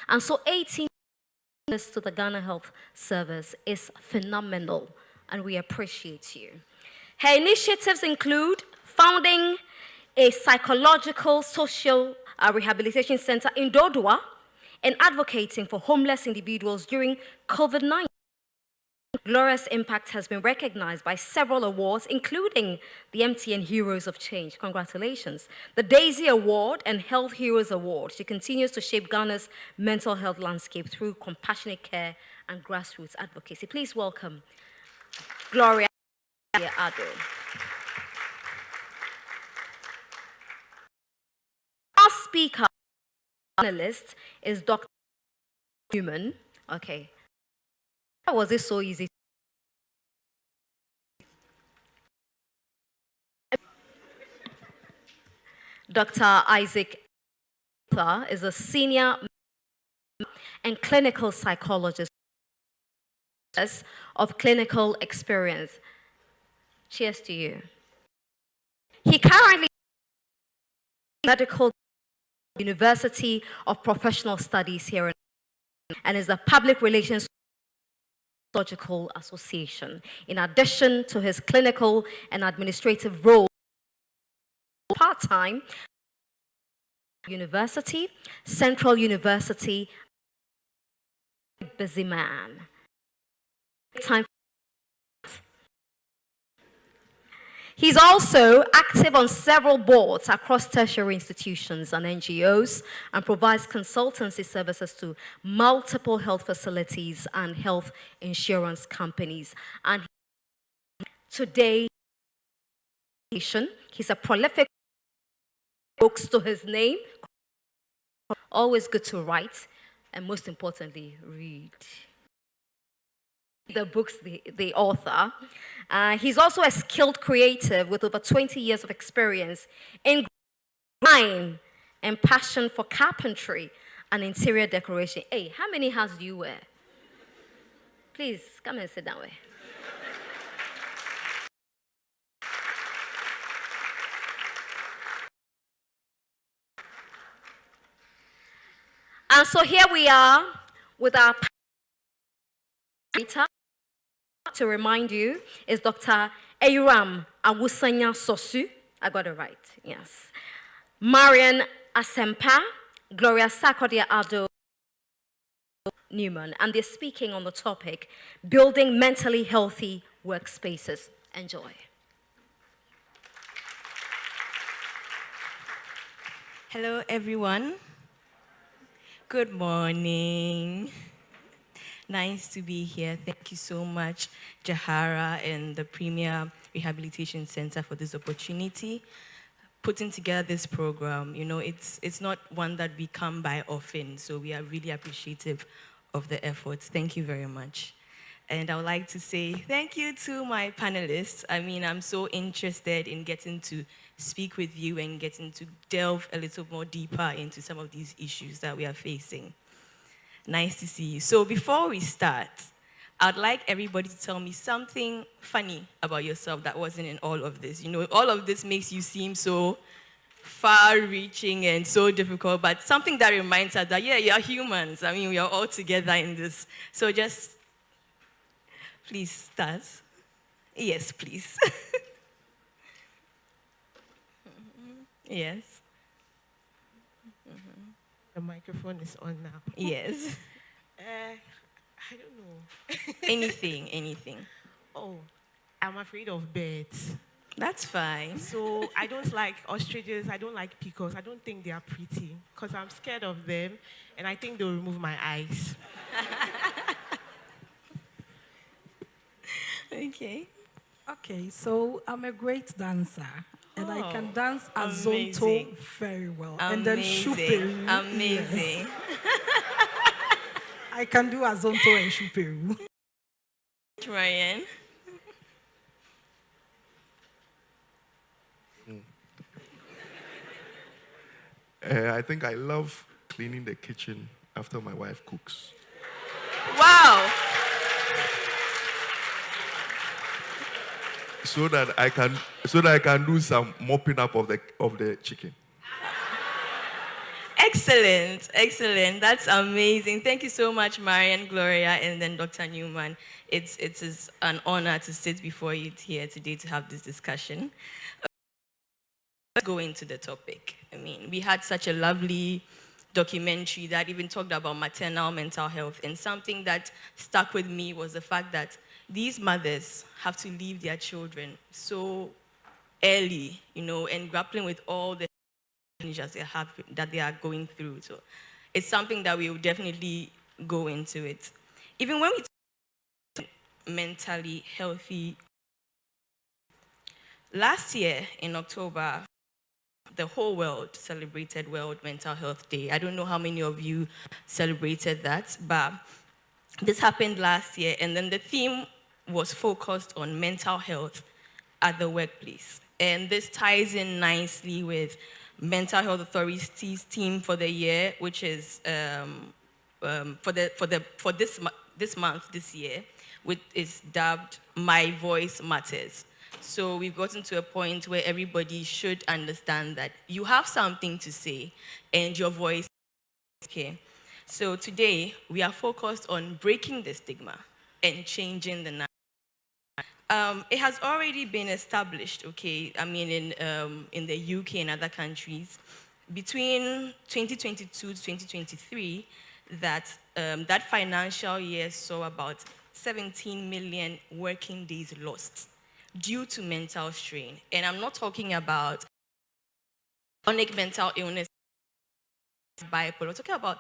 And so 18 years to the Ghana Health Service is phenomenal, and we appreciate you. Her initiatives include founding a psychological social rehabilitation center in Dodua and advocating for homeless individuals during COVID-19. Gloria's impact has been recognized by several awards, including the MTN Heroes of Change. Congratulations. The Daisy Award and Health Heroes Award. She continues to shape Ghana's mental health landscape through compassionate care and grassroots advocacy. Please welcome Gloria Addo. Our speaker panelist is Dr. Newman. Okay. How was it so easy? Dr. Isaac is a senior and clinical psychologist of clinical experience. Cheers to you. He currently medical University of Professional Studies here and is the public relations Psychological Association. In addition to his clinical and administrative role, part-time University, Central University, busy man. Time. He's also active on several boards across tertiary institutions and NGOs and provides consultancy services to multiple health facilities and health insurance companies. And today, he's a prolific books to his name, always good to write, and most importantly, read the books, the author. He's also a skilled creative with over 20 years of experience in design and passion for carpentry and interior decoration. Hey, how many hats do you wear? Please, come and sit down. And so here we are with our panel. To remind you is Dr. Eyram Awusanya Sosu. I got it right, yes. Marian Asempa, Gloria Sarkodie Addo Newman, and they're speaking on the topic, building mentally healthy workspaces. Enjoy. Hello, everyone. Good morning. Nice to be here. Thank you so much, Jahara and the Premier Rehabilitation Center for this opportunity. Putting together this program, you know, it's not one that we come by often, so we are really appreciative of the efforts. Thank you very much. And I would like to say thank you to my panelists. I mean, I'm so interested in getting to speak with you and getting to delve a little more deeper into some of these issues that we are facing. Nice to see you. So before we start, I'd like everybody to tell me something funny about yourself that wasn't in all of this. You know, all of this makes you seem so far-reaching and so difficult, but something that reminds us that, yeah, you're humans. I mean, we are all together in this. So just, please start. Yes, please. Yes. The microphone is on now. Yes. I don't know. Anything. Oh, I'm afraid of birds. That's fine. So I don't like ostriches. I don't like peacocks. I don't think they are pretty because I'm scared of them, and I think they'll remove my eyes. Okay. Okay, so I'm a great dancer. And I can dance azonto amazing. very well. Amazing. And then shuperu. Amazing. Yes. I can do azonto and shuperu. Ryan. I think I love cleaning the kitchen after my wife cooks. Wow. So that I can do some mopping up of the chicken. Excellent, excellent. That's amazing. Thank you so much, Marian, Gloria, and then Dr. Newman. It is an honor to sit before you here today to have this discussion. Let's go into the topic. I mean, we had such a lovely documentary that even talked about maternal mental health, and something that stuck with me was the fact that these mothers have to leave their children so early, and grappling with all the challenges that they are going through. So it's something that we will definitely go into it. Even when we talk mentally healthy, last year in October, the whole world celebrated World Mental Health Day. I don't know how many of you celebrated that, but this happened last year, and then the theme was focused on mental health at the workplace. And this ties in nicely with Mental Health Authority's theme for the year, which is for this month, this year, which is dubbed My Voice Matters. So we've gotten to a point where everybody should understand that you have something to say and your voice is okay. So today we are focused on breaking the stigma and changing the narrative. It has already been established, okay, I mean in the UK and other countries, between 2022 to 2023, that financial year saw about 17 million working days lost due to mental strain. And I'm not talking about chronic mental illness, bipolar. I'm talking about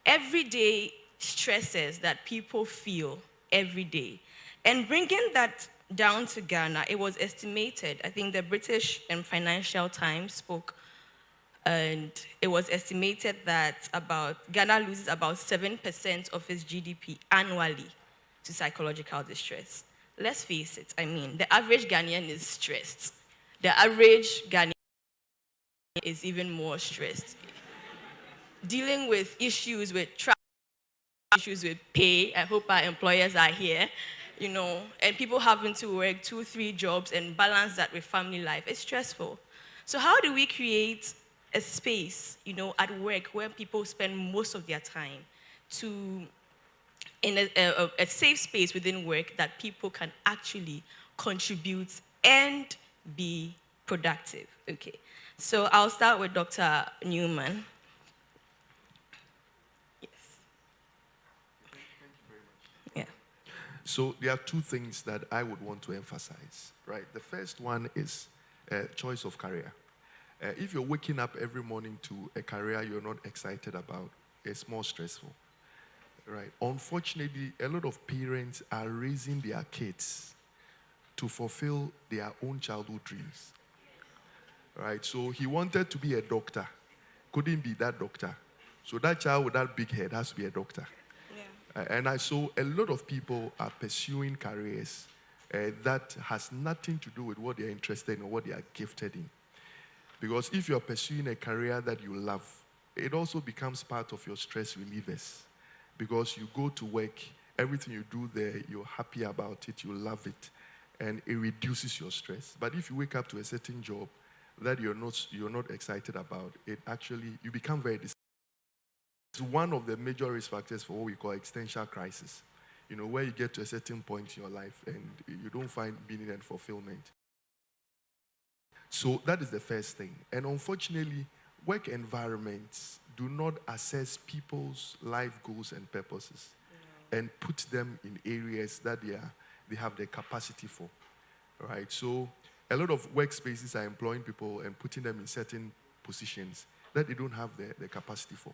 everyday stresses that people feel every day. And bringing that down to Ghana, it was estimated, I think the British and Financial Times spoke, and it was estimated that Ghana loses about 7% of its GDP annually to psychological distress. Let's face it, I mean, the average Ghanaian is stressed. The average Ghanaian is even more stressed. Dealing with issues with traffic, issues with pay. I hope our employers are here, and people having to work 2-3 jobs and balance that with family life. It's stressful. So how do we create a space, at work where people spend most of their time in a safe space within work that people can actually contribute and be productive? Okay, so I'll start with Dr. Newman. Yes. Thank you very much. Yeah. So there are two things that I would want to emphasize, right? The first one is choice of career. If you're waking up every morning to a career you're not excited about, it's more stressful. Right. Unfortunately, a lot of parents are raising their kids to fulfill their own childhood dreams. Right. So he wanted to be a doctor, couldn't be that doctor. So that child with that big head has to be a doctor. Yeah. And I saw a lot of people are pursuing careers that has nothing to do with what they're interested in or what they are gifted in. Because if you're pursuing a career that you love, it also becomes part of your stress relievers. Because you go to work, everything you do there, you're happy about it, you love it, and it reduces your stress. But if you wake up to a certain job that you're not excited about, you become very discouraged. It's one of the major risk factors for what we call existential crisis. Where you get to a certain point in your life and you don't find meaning and fulfillment. So that is the first thing. And unfortunately, work environments do not assess people's life goals and purposes and put them in areas that they have the capacity for, right? So a lot of workspaces are employing people and putting them in certain positions that they don't have the capacity for.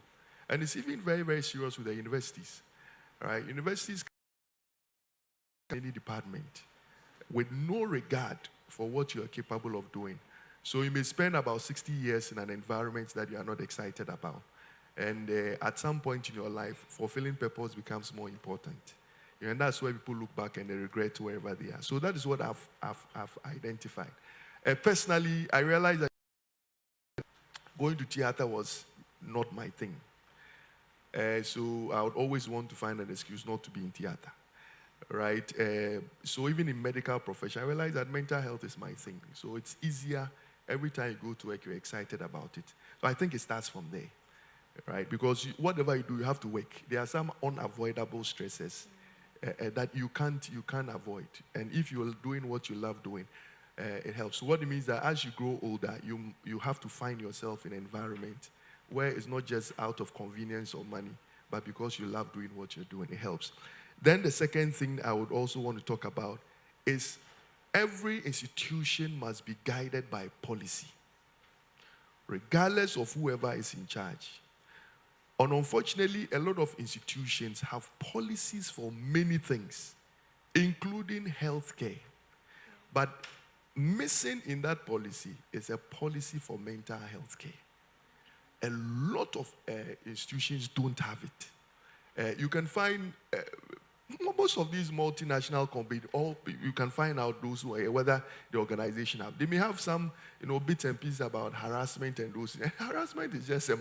And it's even very, very serious with the universities, right? Universities can any department with no regard for what you are capable of doing. So you may spend about 60 years in an environment that you are not excited about. And at some point in your life, fulfilling purpose becomes more important. And that's where people look back and they regret wherever they are. So that is what I've identified. Personally, I realized that going to theater was not my thing. So I would always want to find an excuse not to be in theater. Right? So even in medical profession, I realized that mental health is my thing. So it's easier. Every time you go to work, you're excited about it. So I think it starts from there. right? Because whatever you do, you have to work. There are some unavoidable stresses that you can't avoid. And if you're doing what you love doing, it helps. So what it means that as you grow older, you have to find yourself in an environment where it's not just out of convenience or money, but because you love doing what you're doing. It helps. Then the second thing I would also want to talk about is every institution must be guided by policy, regardless of whoever is in charge. And unfortunately, a lot of institutions have policies for many things, including healthcare. But missing in that policy is a policy for mental health care. A lot of institutions don't have it. You can find most of these multinational companies, you can find out those who are, whether the organization have. They may have some, bits and pieces about harassment and those. And harassment is just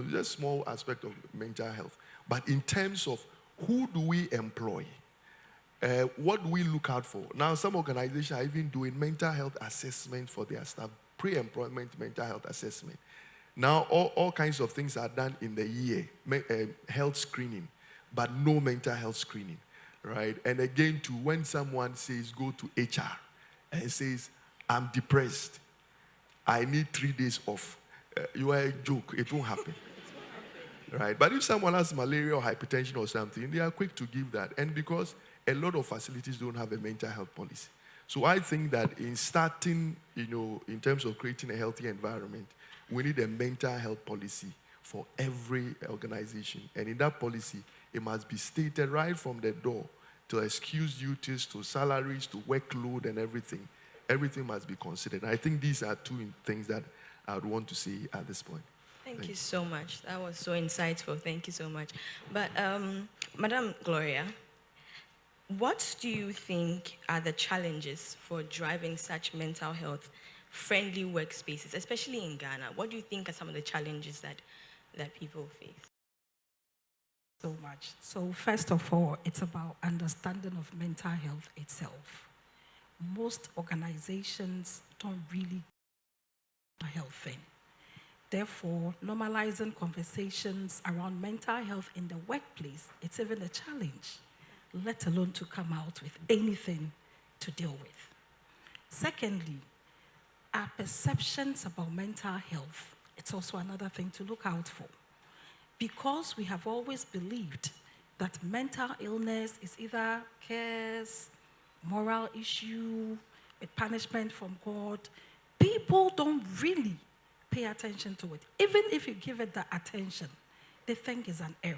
just small aspect of mental health. But in terms of who do we employ, what do we look out for? Now, some organizations are even doing mental health assessment for their staff, pre-employment mental health assessment. Now, all kinds of things are done in the year, health screening, but no mental health screening, right? And again, too, when someone says go to HR and says, I'm depressed, I need 3 days off, you are a joke, it won't happen. Right? But if someone has malaria or hypertension or something, they are quick to give that. And because a lot of facilities don't have a mental health policy. So I think that in starting, in terms of creating a healthy environment, we need a mental health policy for every organization. And in that policy, it must be stated right from the door to excuse duties, to salaries, to workload and everything. Everything must be considered. And I think these are two things that I would want to see at this point. Thank you so much. That was so insightful. Thank you so much. But Madam Gloria, what do you think are the challenges for driving such mental health friendly workspaces, especially in Ghana? What do you think are some of the challenges that people face? So much. So first of all, it's about understanding of mental health itself. Most organizations don't really do a health thing. Therefore, normalizing conversations around mental health in the workplace, it's even a challenge, let alone to come out with anything to deal with. Secondly, our perceptions about mental health, it's also another thing to look out for. Because we have always believed that mental illness is either curse, moral issue, a punishment from God, people don't really pay attention to it. Even if you give it the attention, they think it's an error.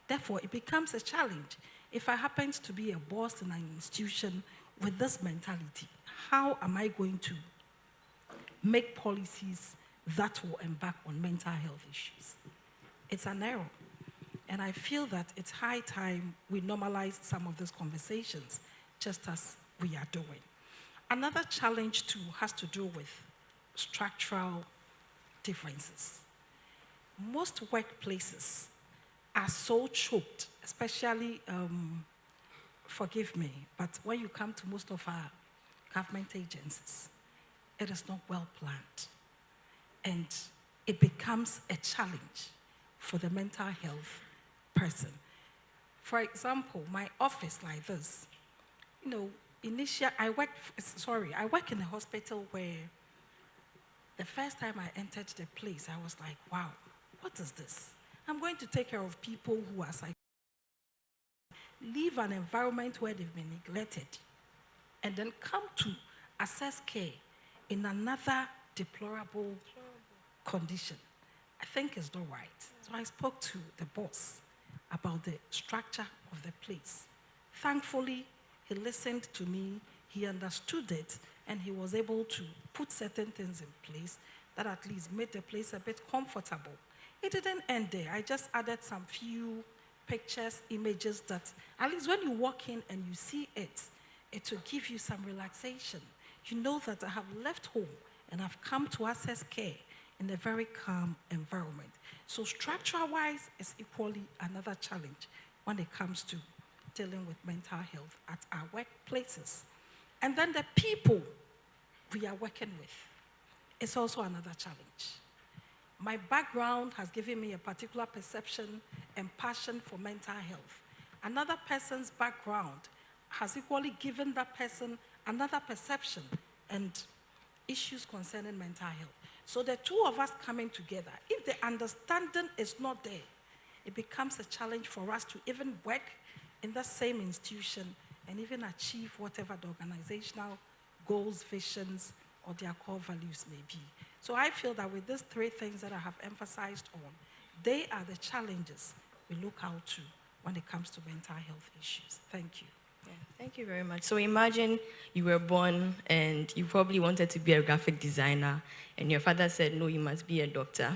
Therefore, it becomes a challenge. If I happen to be a boss in an institution with this mentality, how am I going to make policies that will embark on mental health issues? It's an error. And I feel that it's high time we normalize some of these conversations, just as we are doing. Another challenge, too, has to do with structural differences. Most workplaces are so choked, especially, forgive me, but when you come to most of our government agencies, it is not well planned. And it becomes a challenge for the mental health person. For example, my office like this, initially, I work in a hospital where the first time I entered the place, I was like, wow, what is this? I'm going to take care of people who are leave an environment where they've been neglected, and then come to access care in another deplorable condition. I think it's not right. So I spoke to the boss about the structure of the place. Thankfully, he listened to me, he understood it, and he was able to put certain things in place that at least made the place a bit comfortable. It didn't end there. I just added some few pictures, images that, at least when you walk in and you see it, it will give you some relaxation. You know that I have left home and I've come to access care in a very calm environment. So structure-wise, it's equally another challenge when it comes to dealing with mental health at our workplaces. And then the people we are working with, it's also another challenge. My background has given me a particular perception and passion for mental health. Another person's background has equally given that person another perception and issues concerning mental health. So the two of us coming together, if the understanding is not there, it becomes a challenge for us to even work in the same institution and even achieve whatever the organizational goals, visions, or their core values may be. So I feel that with these three things that I have emphasized on, they are the challenges we look out to when it comes to mental health issues. Thank you. Yeah, thank you very much. So imagine you were born and you probably wanted to be a graphic designer, and your father said, no, you must be a doctor.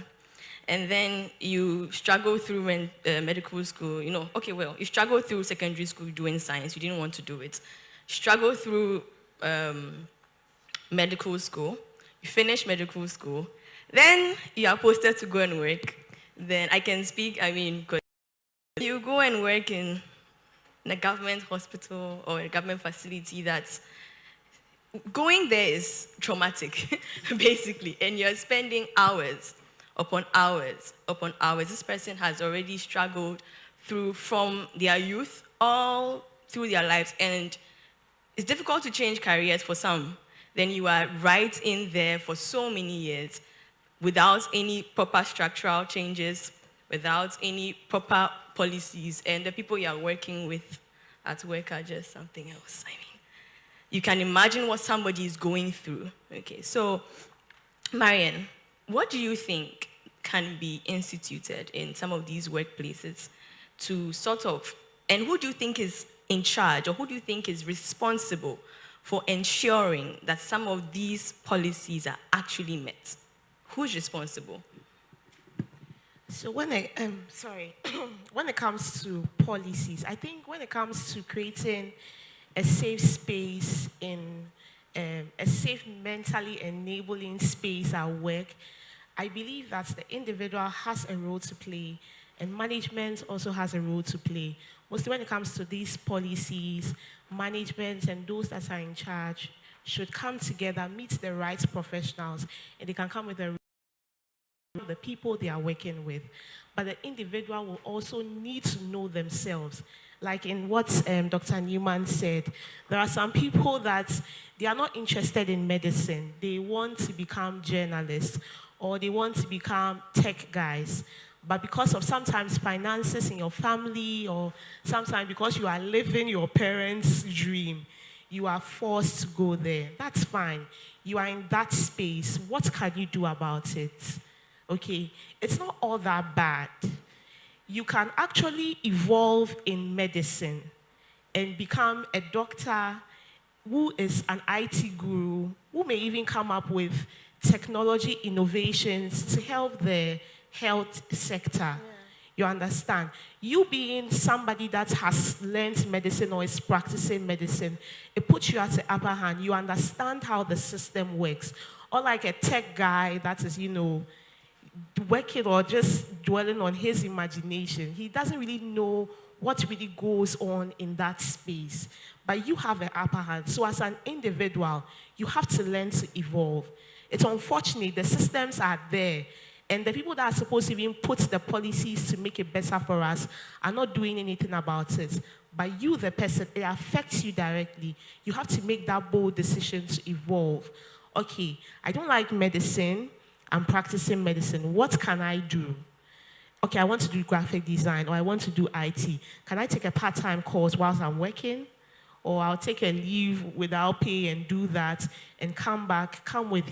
And then you struggle through medical school, you struggle through secondary school doing science, you didn't want to do it. Struggle through medical school, you finish medical school, then you are posted to go and work. Then I can speak, because you go and work in a government hospital or a government facility that's going there is traumatic, basically, and you're spending hours upon hours upon hours. This person has already struggled from their youth all through their lives, and it's difficult to change careers for some. Then you are right in there for so many years without any proper structural changes, without any proper policies, and the people you are working with at work are just something else. You can imagine what somebody is going through. Okay, so Marian, what do you think can be instituted in some of these workplaces to and who do you think is in charge, or who do you think is responsible for ensuring that some of these policies are actually met? Who's responsible? So when when it comes to policies, I think when it comes to creating a safe space a safe mentally enabling space at work, I believe that the individual has a role to play and management also has a role to play. Mostly when it comes to these policies, management and those that are in charge should come together, meet the right professionals, and they can come with the people they are working with. But the individual will also need to know themselves. Like in what Dr. Newman said, there are some people that they are not interested in medicine. They want to become journalists or they want to become tech guys. But because of sometimes finances in your family or sometimes because you are living your parents' dream, you are forced to go there. That's fine. You are in that space. What can you do about it? Okay, it's not all that bad. You can actually evolve in medicine and become a doctor who is an IT guru, who may even come up with technology innovations to help the health sector. Yeah. You understand? You being somebody that has learned medicine or is practicing medicine, it puts you at the upper hand. You understand how the system works. Or like a tech guy that is, working or just dwelling on his imagination. He doesn't really know what really goes on in that space. But you have an upper hand. So as an individual, you have to learn to evolve. It's unfortunate the systems are there, and the people that are supposed to even put the policies to make it better for us are not doing anything about it. But you, the person, it affects you directly. You have to make that bold decision to evolve. Okay, I don't like medicine. I'm practicing medicine. What can I do? Okay, I want to do graphic design or I want to do IT. Can I take a part-time course whilst I'm working? Or I'll take a leave without pay and do that and come back, come with,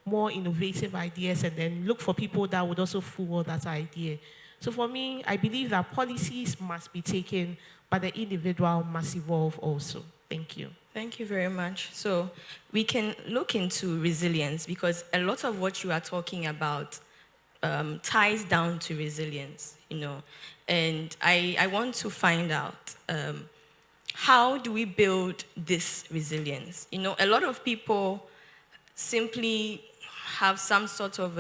more innovative ideas and then look for people that would also fuel that idea. So for me, I believe that policies must be taken, but the individual must evolve also. Thank you. Thank you very much. So we can look into resilience because a lot of what you are talking about ties down to resilience, And I want to find out how do we build this resilience? A lot of people simply have some sort of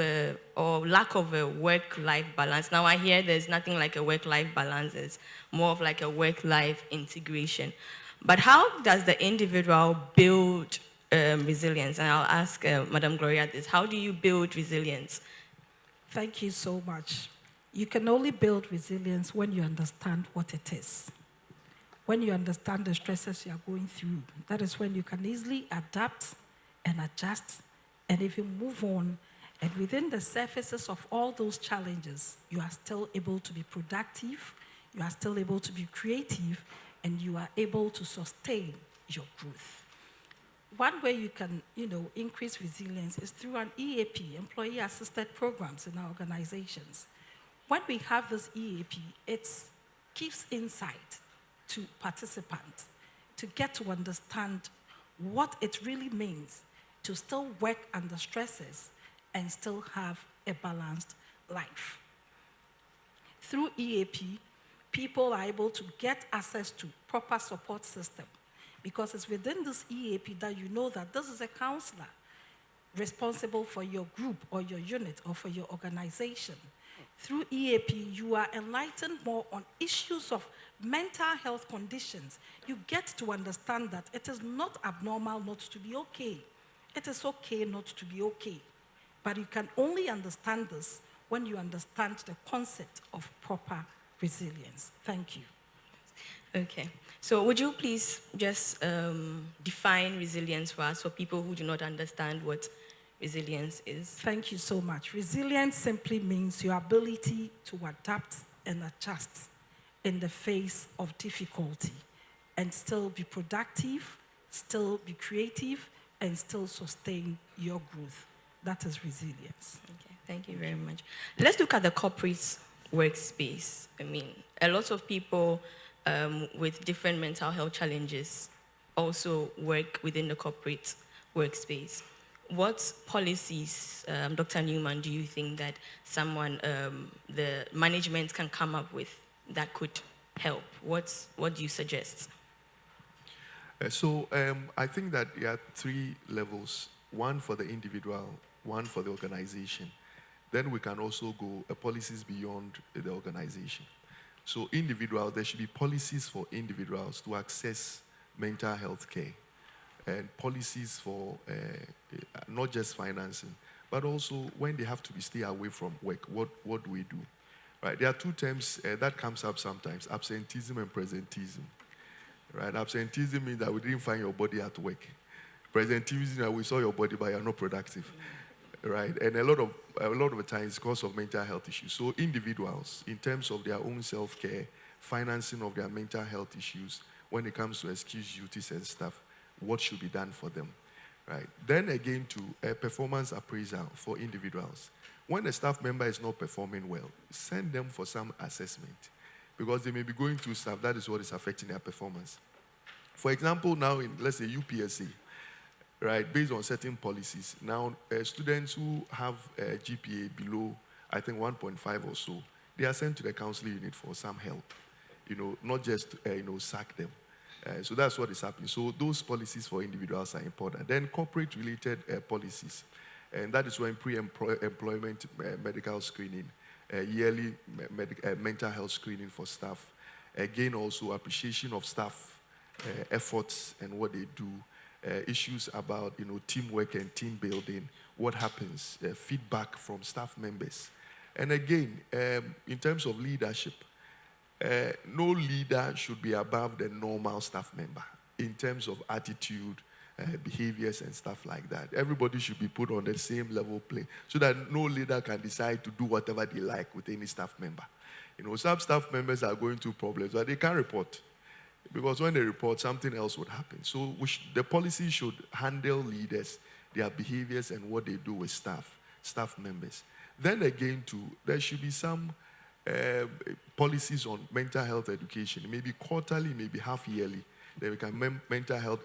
or lack of a work-life balance. Now I hear there's nothing like a work-life balance, it's more of like a work-life integration. But how does the individual build resilience? And I'll ask Madam Gloria this. How do you build resilience? Thank you so much. You can only build resilience when you understand what it is. When you understand the stresses you are going through, that is when you can easily adapt and adjust and even move on. And within the surfaces of all those challenges, you are still able to be productive, you are still able to be creative, and you are able to sustain your growth. One way you can, increase resilience is through an EAP, employee-assisted programs in our organizations. When we have this EAP, it gives insight to participants to get to understand what it really means to still work under stresses and still have a balanced life. Through EAP, people are able to get access to proper support system because it's within this EAP that you know that this is a counselor responsible for your group or your unit or for your organization. Through EAP, you are enlightened more on issues of mental health conditions. You get to understand that it is not abnormal not to be okay. It is okay not to be okay. But you can only understand this when you understand the concept of proper resilience. Thank you. Okay. So would you please just define resilience for us, for people who do not understand what resilience is? Thank you so much. Resilience simply means your ability to adapt and adjust in the face of difficulty and still be productive, still be creative, and still sustain your growth. That is resilience. Okay, thank you very much. Let's look at the corporate workspace. I mean, a lot of people with different mental health challenges also work within the corporate workspace. What policies, Dr. Newman, do you think that the management can come up with that could help? What do you suggest? I think that there are 3 levels, one for the individual, one for the organization. Then we can also go policies beyond the organization. So individual, there should be policies for individuals to access mental health care and policies for not just financing, but also when they have to stay away from work, what do we do? Right? There are 2 terms that comes up sometimes, absenteeism and presenteeism. Right? Absenteeism means that we didn't find your body at work. Presenteeism, that we saw your body but you're not productive. Right? And a lot of the times it's because of mental health issues. So individuals, in terms of their own self-care, financing of their mental health issues, when it comes to excuse duties and stuff, what should be done for them? Right? Then again to a performance appraisal for individuals. When a staff member is not performing well, send them for some assessment because they may be going through stuff that is what is affecting their performance. For example, now in, let's say, UPSC, right, based on certain policies, now students who have a GPA below, I think 1.5 or so, they are sent to the counseling unit for some help, not just, sack them. So that's what is happening. So those policies for individuals are important. Then corporate-related policies, and that is when pre-employment medical screening, yearly mental health screening for staff. Again, also appreciation of staff efforts and what they do. Issues about teamwork and team building, what happens, feedback from staff members. And again, in terms of leadership, no leader should be above the normal staff member in terms of attitude, behaviors and stuff like that. Everybody should be put on the same level plane so that no leader can decide to do whatever they like with any staff member. Some staff members are going through problems, but they can't report. Because when they report, something else would happen. So the policy should handle leaders, their behaviors and what they do with staff members. Then again, there should be some policies on mental health education, maybe quarterly, maybe half yearly. Then we can mental health,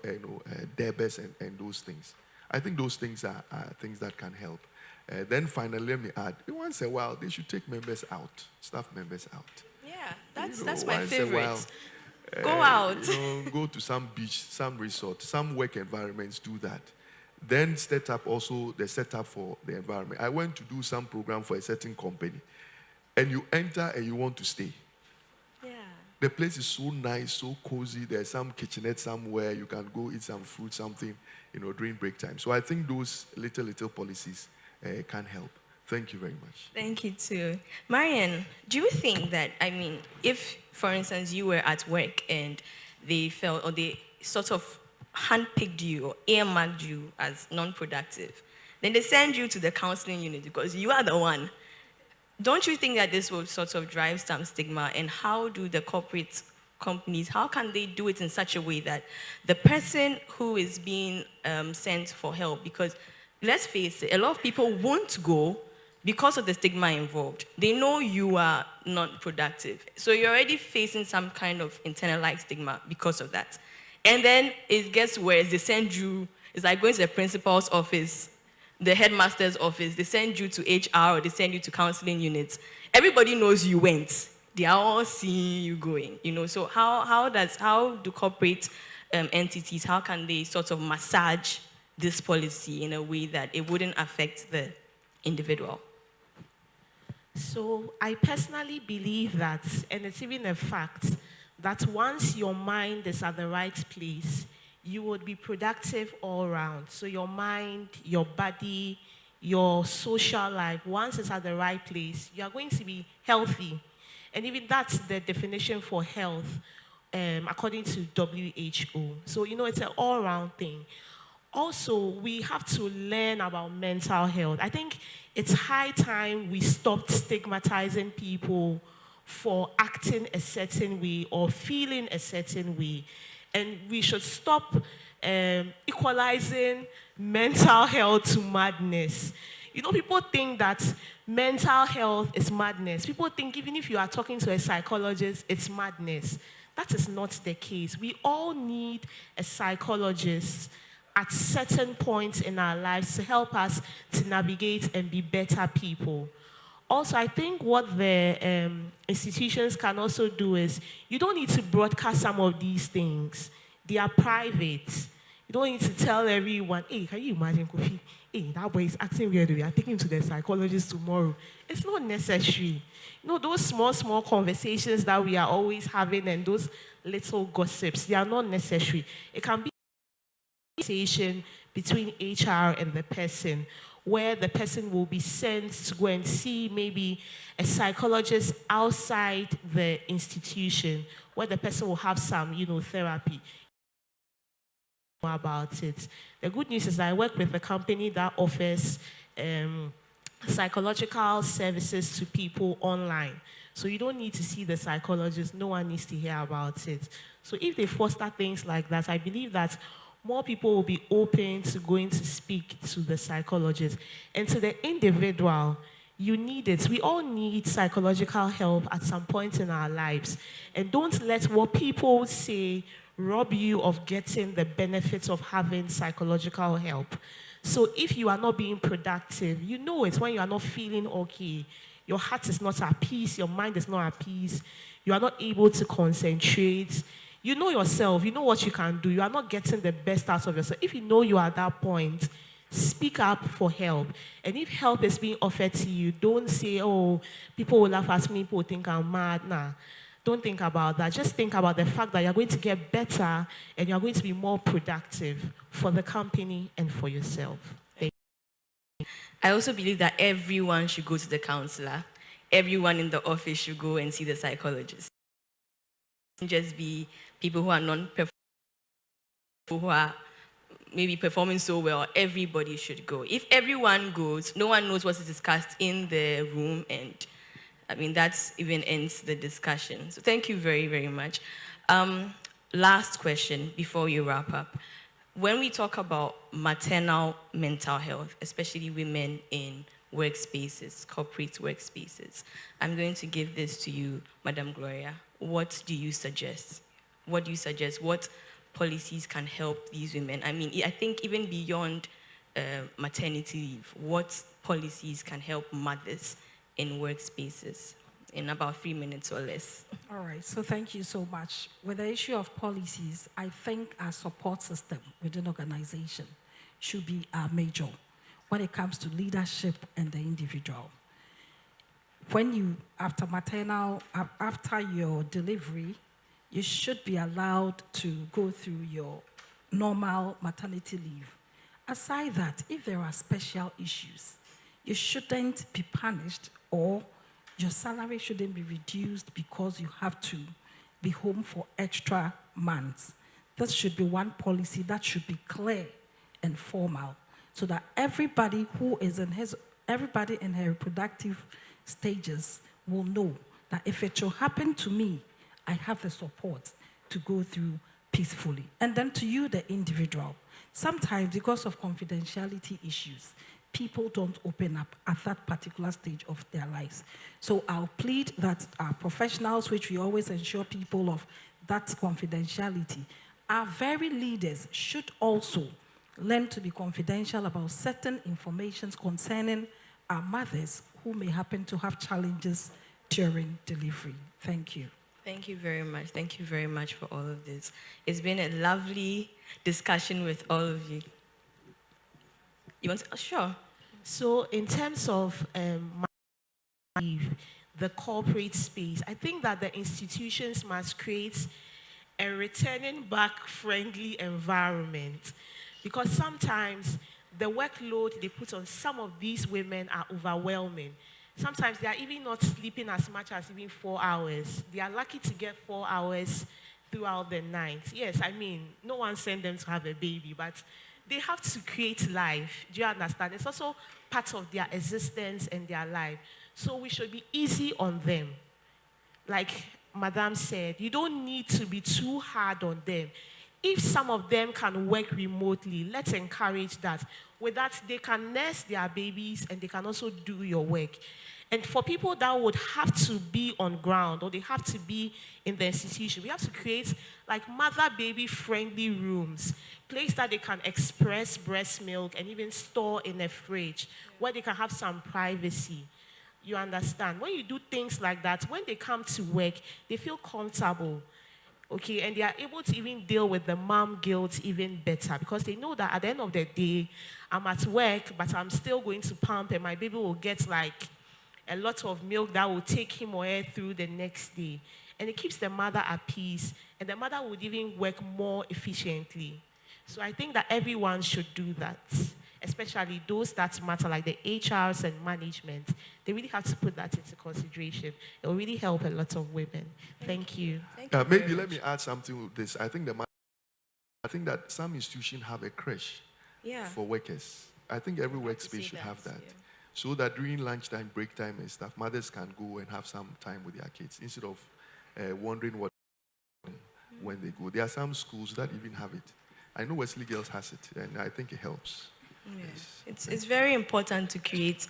debts and those things. I think those things are things that can help. Then finally, let me add, once in a while, they should take members out, staff members out. Yeah, that's my favorite. Go out. Go to some beach, some resort, some work environments do that. Then set up also the setup for the environment. I went to do some program for a certain company, and you enter and you want to stay. Yeah. The place is so nice, so cozy. There's some kitchenette somewhere. You can go eat some fruit, something, during break time. So I think those little policies can help. Thank you very much. Thank you too. Marian, do you think that, I mean, if, for instance, you were at work and they felt, or they sort of handpicked you or earmarked you as non-productive, then they send you to the counseling unit because you are the one. Don't you think that this will sort of drive some stigma? And how do the corporate companies, how can they do it in such a way that the person who is being sent for help, because let's face it, a lot of people won't go because of the stigma involved. They know you are not productive. So you're already facing some kind of internalized stigma because of that. And then it gets worse. They send you, it's like going to the principal's office, the headmaster's office. They send you to HR or they send you to counseling units. Everybody knows you went. They are all seeing you going, you know. So how do corporate entities, how can they sort of massage this policy in a way that it wouldn't affect the individual? So I personally believe that, and it's even a fact, that once your mind is at the right place, you would be productive all around. So your mind, your body, your social life, once it's at the right place, you are going to be healthy. And even that's the definition for health, according to WHO. So, you know, it's an all-around thing. Also, we have to learn about mental health. I think it's high time we stopped stigmatizing people for acting a certain way or feeling a certain way. And we should stop equalizing mental health to madness. You know, people think that mental health is madness. People think even if you are talking to a psychologist, it's madness. That is not the case. We all need a psychologist at certain points in our lives to help us to navigate and be better people. Also, I think what the institutions can also do is, you don't need to broadcast some of these things. They are private. You don't need to tell everyone, hey, can you imagine, Kofi? Hey, that boy is acting weird. We are taking him to the psychologist tomorrow. It's not necessary. You know, those small conversations that we are always having and those little gossips, they are not necessary. It can be a conversation between HR and the person, where the person will be sent to go and see maybe a psychologist outside the institution, where the person will have some, you know, therapy about it. The good news is that I work with a company that offers psychological services to people online. So you don't need to see the psychologist. No one needs to hear about it. So if they foster things like that, I believe that more people will be open to going to speak to the psychologist. And to the individual, you need it. We all need psychological help at some point in our lives. And don't let what people say rob you of getting the benefits of having psychological help. So if you are not being productive, you know it when you are not feeling okay. Your heart is not at peace, your mind is not at peace, you are not able to concentrate. You know yourself, you know what you can do, you are not getting the best out of yourself. If you know you are at that point, speak up for help. And if help is being offered to you, don't say, oh, people will laugh at me, people will think I'm mad. Nah. Don't think about that. Just think about the fact that you're going to get better and you're going to be more productive for the company and for yourself. I also believe that everyone should go to the counselor. Everyone in the office should go and see the psychologist. Just be people who are non-performing, who are maybe performing so well. Everybody should go. If everyone goes, no one knows what is discussed in the room, and I mean, that even ends the discussion. So thank you very, very much. Last question before you wrap up. When we talk about maternal mental health, especially women in workspaces, corporate workspaces, I'm going to give this to you, Madam Gloria. What do you suggest? What do you suggest? What policies can help these women? I mean, I think even beyond maternity leave, what policies can help mothers in workspaces in about 3 minutes or less? All right, so thank you so much. With the issue of policies, I think our support system within organization should be major when it comes to leadership and the individual. When you, after your delivery, you should be allowed to go through your normal maternity leave. Aside that, if there are special issues, you shouldn't be punished, or your salary shouldn't be reduced because you have to be home for extra months. This should be one policy that should be clear and formal, so that everybody everybody in her reproductive stages will know that if it should happen to me, I have the support to go through peacefully. And then to you, the individual, sometimes because of confidentiality issues, people don't open up at that particular stage of their lives. So I'll plead that our professionals, which we always ensure people of that confidentiality, our very leaders should also learn to be confidential about certain information concerning our mothers who may happen to have challenges during delivery. Thank you. Thank you very much. Thank you very much for all of this. It's been a lovely discussion with all of you. You want to? Oh, sure. So in terms of the corporate space, I think that the institutions must create a returning back friendly environment, because sometimes the workload they put on some of these women are overwhelming. Sometimes they are even not sleeping as much as even 4 hours. They are lucky to get 4 hours throughout the night. Yes, I mean, no one sent them to have a baby, but they have to create life. Do you understand? It's also part of their existence and their life. So we should be easy on them. Like Madame said, you don't need to be too hard on them. If some of them can work remotely, let's encourage that. With that, they can nurse their babies and they can also do your work. And for people that would have to be on ground or they have to be in the institution, we have to create like mother-baby friendly rooms, place that they can express breast milk and even store in a fridge where they can have some privacy. You understand? When you do things like that, when they come to work, they feel comfortable. Okay, and they are able to even deal with the mom guilt even better, because they know that at the end of the day, I'm at work, but I'm still going to pump, and my baby will get like a lot of milk that will take him or her through the next day. And it keeps the mother at peace, and the mother would even work more efficiently. So I think that everyone should do that, especially those that matter, like the HRs and management. They really have to put that into consideration. It will really help a lot of women. Thank you. Maybe let me add something with this. I think that some institutions have a creche for workers. I think every workspace should have that. Yeah. So that during lunchtime, break time and stuff, mothers can go and have some time with their kids instead of wondering what when they go. There are some schools that even have it. I know Wesley Girls has it, and I think it helps. Yes. It's very important to create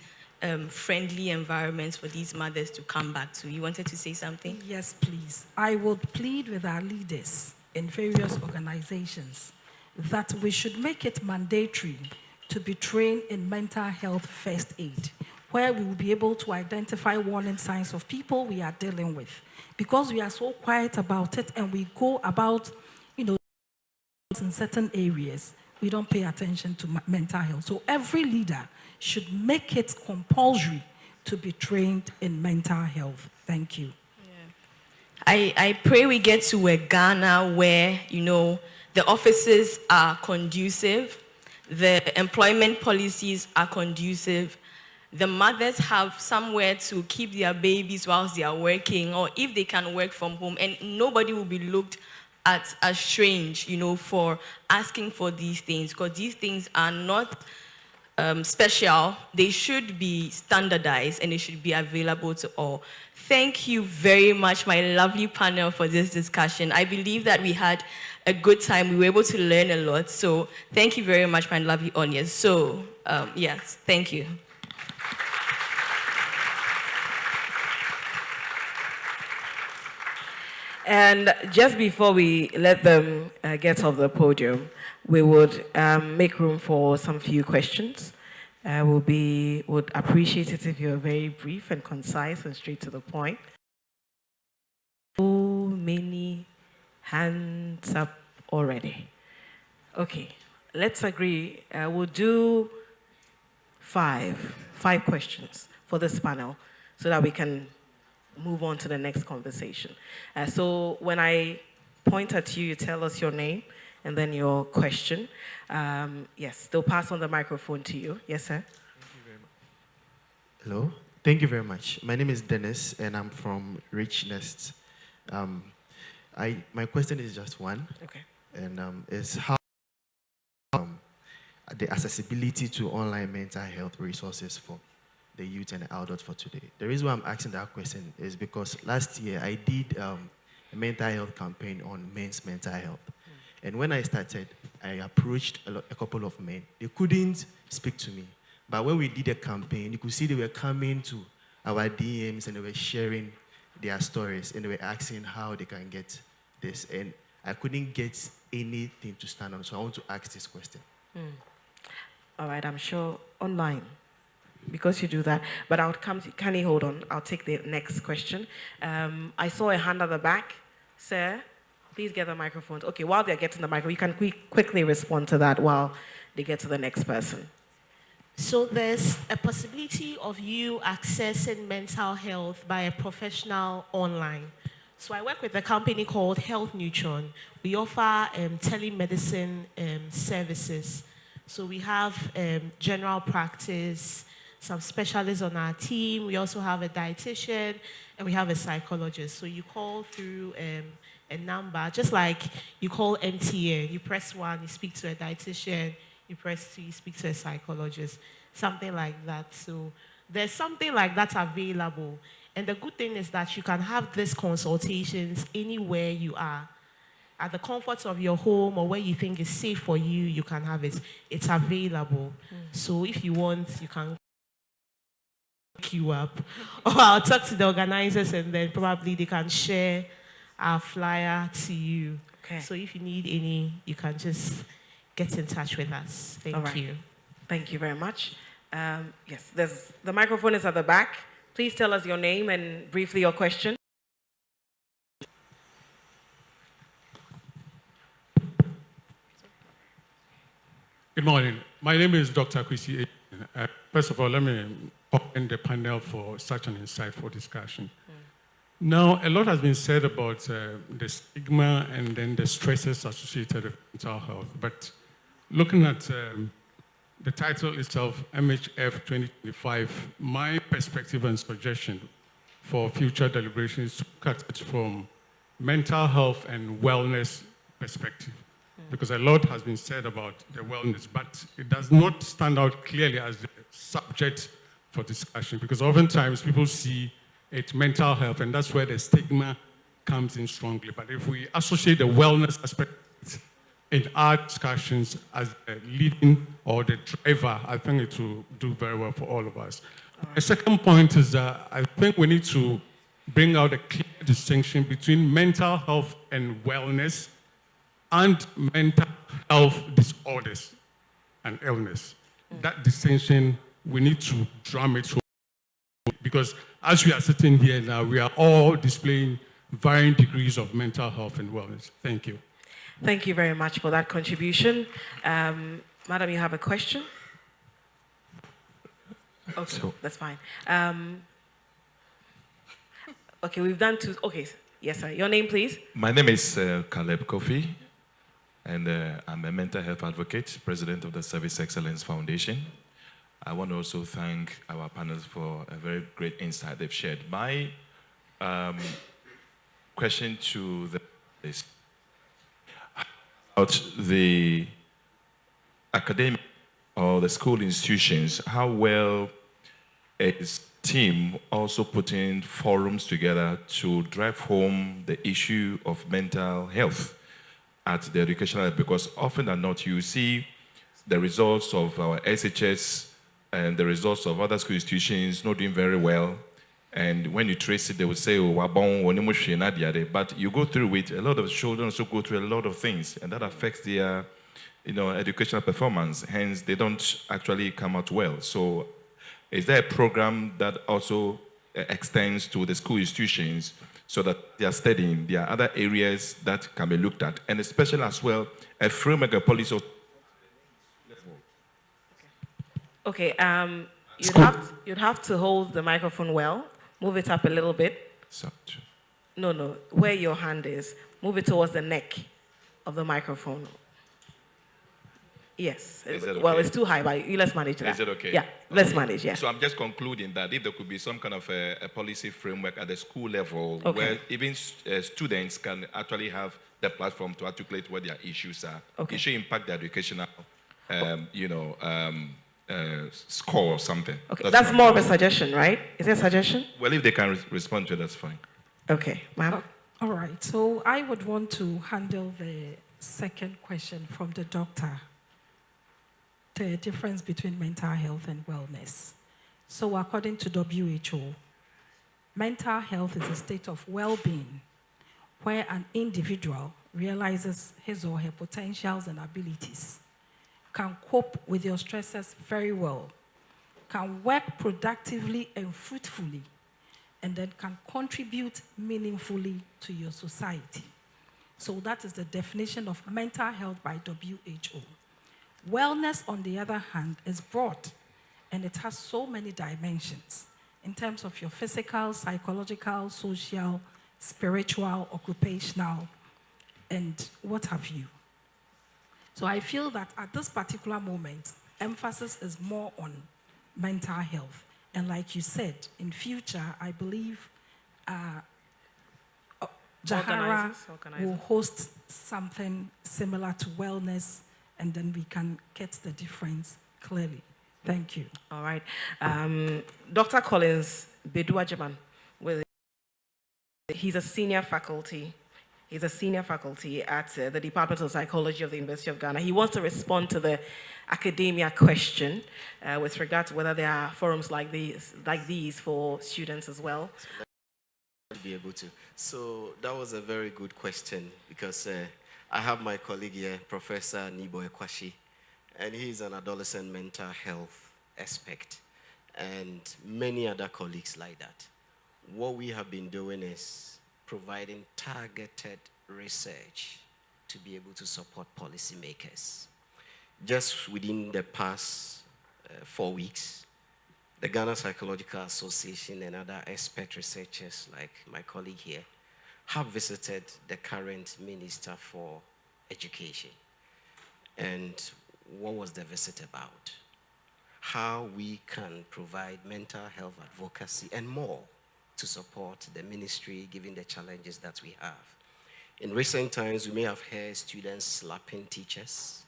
friendly environments for these mothers to come back to. You wanted to say something? Yes, please. I would plead with our leaders in various organizations that we should make it mandatory to be trained in mental health first aid, where we will be able to identify warning signs of people we are dealing with. Because we are so quiet about it and we go about, in certain areas, we don't pay attention to mental health. So every leader should make it compulsory to be trained in mental health. Thank you. Yeah. I pray we get to a Ghana where, the offices are conducive, the employment policies are conducive, the mothers have somewhere to keep their babies whilst they are working, or if they can work from home, and nobody will be looked at as strange, for asking for these things, because these things are not special. They should be standardized and they should be available to all. Thank you very much, my lovely panel, for this discussion. I believe that we had a good time. We were able to learn a lot. So thank you very much, my lovely audience. So yes, thank you. And just before we let them get off the podium, we would make room for some few questions. Would appreciate it if you're very brief and concise and straight to the point. So many hands up already. Okay, let's agree. We'll do five questions for this panel so that we can move on to the next conversation. So when I point at you, you tell us your name and then your question. Yes, they'll pass on the microphone to you. Yes, sir? Thank you very much. Hello. Thank you very much. My name is Dennis, and I'm from Rich Nest. My question is just one. Okay. And is how the accessibility to online mental health resources for the youth and the adults for today. The reason why I'm asking that question is because last year I did a mental health campaign on men's mental health. And when I started, I approached a couple of men. They couldn't speak to me. But when we did a campaign, you could see they were coming to our DMs and they were sharing their stories and they were asking how they can get this. And I couldn't get anything to stand on, so I want to ask this question. All right, I'm sure online, because you do that. But I'll come to, can you hold on? I'll take the next question. I saw a hand at the back. Sir, please get the microphone. Okay, while they're getting the microphone, you can quickly respond to that while they get to the next person. So there's a possibility of you accessing mental health by a professional online. So I work with a company called Health Neutron. We offer telemedicine services. So we have general practice, some specialists on our team. We also have a dietitian and we have a psychologist. So you call through a number, just like you call MTN. You press 1, you speak to a dietitian. You press 2, you speak to a psychologist, something like that. So there's something like that available. And the good thing is that you can have these consultations anywhere you are. At the comfort of your home or where you think is safe for you, you can have it. It's available. So if you want, you can queue up. Or I'll talk to the organizers and then probably they can share our flyer to you. Okay. So if you need any, you can just get in touch with us. Thank you. Thank you very much. Yes, the microphone is at the back. Please tell us your name and briefly your question. Good morning. My name is Dr. Kwesi. First of all, let me commend the panel for such an insightful discussion. Now, a lot has been said about the stigma and then the stresses associated with mental health. But looking at the title itself, MHF 2025, my perspective and suggestion for future deliberations is to look at it from mental health and wellness perspective. Because a lot has been said about the wellness, but it does not stand out clearly as the subject for discussion. Because oftentimes people see it mental health, and that's where the stigma comes in strongly. But if we associate the wellness aspect in our discussions as the leading or the driver, I think it will do very well for all of us. The second point is that I think we need to bring out a clear distinction between mental health and wellness and mental health disorders and illness. That distinction, we need to drum it home. Because as we are sitting here now, we are all displaying varying degrees of mental health and wellness. Thank you. Thank you very much for that contribution. Madam, you have a question? Okay, that's fine. Okay, we've done two. Okay, yes, sir. Your name, please? My name is Caleb Kofi, and I'm a mental health advocate, president of the Service Excellence Foundation. I want to also thank our panelists for a very great insight they've shared. My question to the is about the academic or the school institutions, how well is team also putting forums together to drive home the issue of mental health at the educational level? Because often than not, you see the results of our SHS and the results of other school institutions not doing very well. And when you trace it, they will say, oh, but you go through it, a lot of children also go through a lot of things, and that affects their educational performance. Hence, they don't actually come out well. So is there a program that also extends to the school institutions so that they are studying? There are other areas that can be looked at, and especially as well, a framework and policy. Okay, you'd have to hold the microphone well. Move it up a little bit. No, where your hand is. Move it towards the neck of the microphone. Yes. Is that Well, okay? it's too high, but let's manage that. Is it okay? Yeah, let's manage, yeah. So I'm just concluding that if there could be some kind of a policy framework at the school level Okay. where even students can actually have the platform to articulate what their issues are, Okay. it should impact the educational, score or something. Okay, that's more of a suggestion, right? Is it a suggestion? Well, if they can respond to it, that's fine. Okay, ma'am. All right, so I would want to handle the second question from the doctor, the difference between mental health and wellness. So according to WHO, mental health is a state of well-being where an individual realizes his or her potentials and abilities, can cope with your stresses very well, can work productively and fruitfully, and then can contribute meaningfully to your society. So that is the definition of mental health by WHO. Wellness, on the other hand, is broad, and it has so many dimensions in terms of your physical, psychological, social, spiritual, occupational, and what have you. So I feel that at this particular moment, emphasis is more on mental health. And like you said, in future, I believe Jahara will host something similar to wellness, and then we can get the difference clearly. Thank you. All right. Dr. Collins Bedu-Agyemang, he's a senior faculty. He's a senior faculty at the Department of Psychology of the University of Ghana. He wants to respond to the academia question with regard to whether there are forums like these for students as well. Be able to. So that was a very good question, because I have my colleague here, Professor Nibo Ekwashi, and he's an adolescent mental health expert, and many other colleagues like that. What we have been doing is providing targeted research to be able to support policymakers. Just within the past 4 weeks, the Ghana Psychological Association and other expert researchers like my colleague here have visited the current Minister for Education. And what was the visit about? How we can provide mental health advocacy and more to support the ministry given the challenges that we have. In recent times, we may have heard students slapping teachers,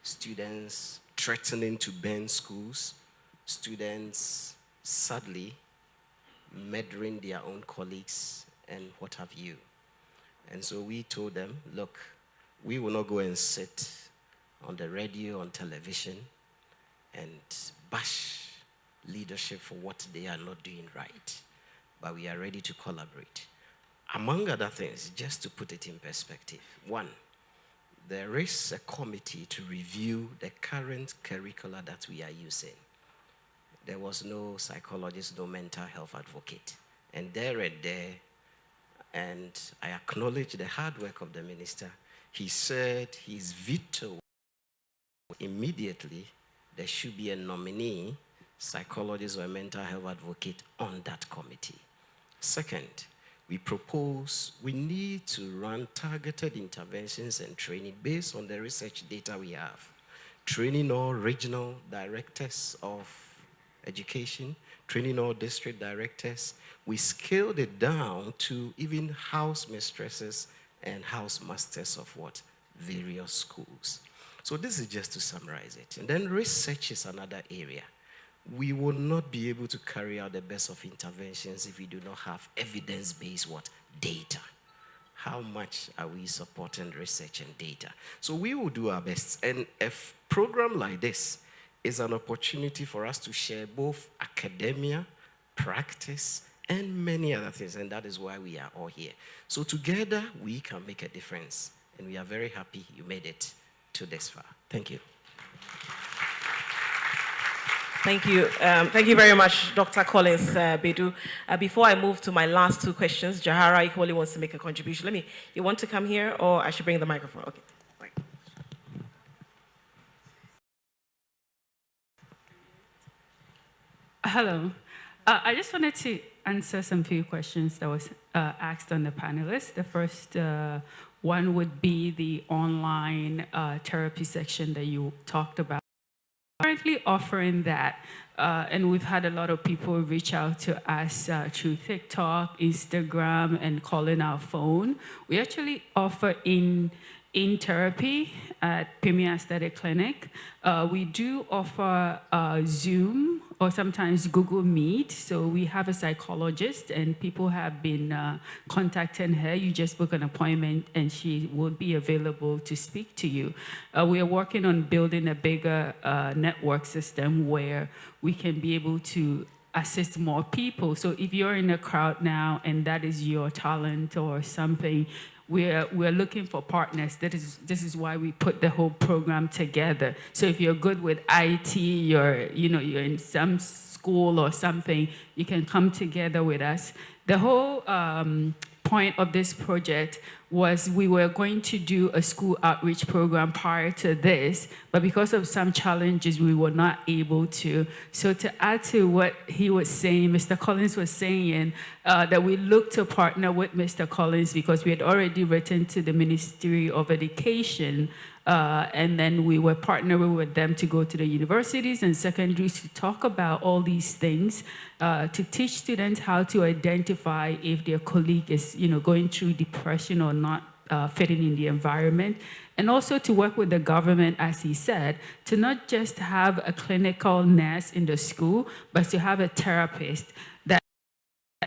students threatening to burn schools, students, sadly, murdering their own colleagues and what have you. And so we told them, look, we will not go and sit on the radio, on television, and bash leadership for what they are not doing right. But we are ready to collaborate. Among other things, just to put it in perspective, one, there is a committee to review the current curricula that we are using. There was no psychologist, no mental health advocate. And and I acknowledge the hard work of the minister. He said his veto immediately there should be a nominee, psychologist or a mental health advocate on that committee. Second, we propose we need to run targeted interventions and training based on the research data we have. Training all regional directors of education, training all district directors. We scaled it down to even house mistresses and house masters of what? Various schools. So this is just to summarize it. And then research is another area. We will not be able to carry out the best of interventions if we do not have evidence-based what? Data. How much are we supporting research and data? So we will do our best. And a program like this is an opportunity for us to share both academia, practice, and many other things. And that is why we are all here. So together, we can make a difference. And we are very happy you made it to this far. Thank you. Thank you. Thank you very much, Dr. Collins Bedu. Before I move to my last two questions, Jahara equally wants to make a contribution. You want to come here, or I should bring the microphone? Okay. Right. Hello. I just wanted to answer some few questions that was asked on the panelists. The first one would be the online therapy section that you talked about. Currently offering that, and we've had a lot of people reach out to us through TikTok, Instagram, and calling our phone. We actually offer in therapy at Premier Aesthetic Clinic. We do offer Zoom or sometimes Google Meet. So we have a psychologist and people have been contacting her. You just book an appointment and she will be available to speak to you. We are working on building a bigger network system where we can be able to assist more people. So if you're in a crowd now and that is your talent or something, we're looking for partners. This is why we put the whole program together. So if you're good with IT, you're in some school or something, you can come together with us. The whole point of this project was we were going to do a school outreach program prior to this, but because of some challenges, we were not able to. So to add to what he was saying, Mr. Collins was saying, that we looked to partner with Mr. Collins because we had already written to the Ministry of Education, and then we were partnering with them to go to the universities and secondaries to talk about all these things, to teach students how to identify if their colleague is, going through depression or not fitting in the environment, and also to work with the government, as he said, to not just have a clinical nurse in the school, but to have a therapist that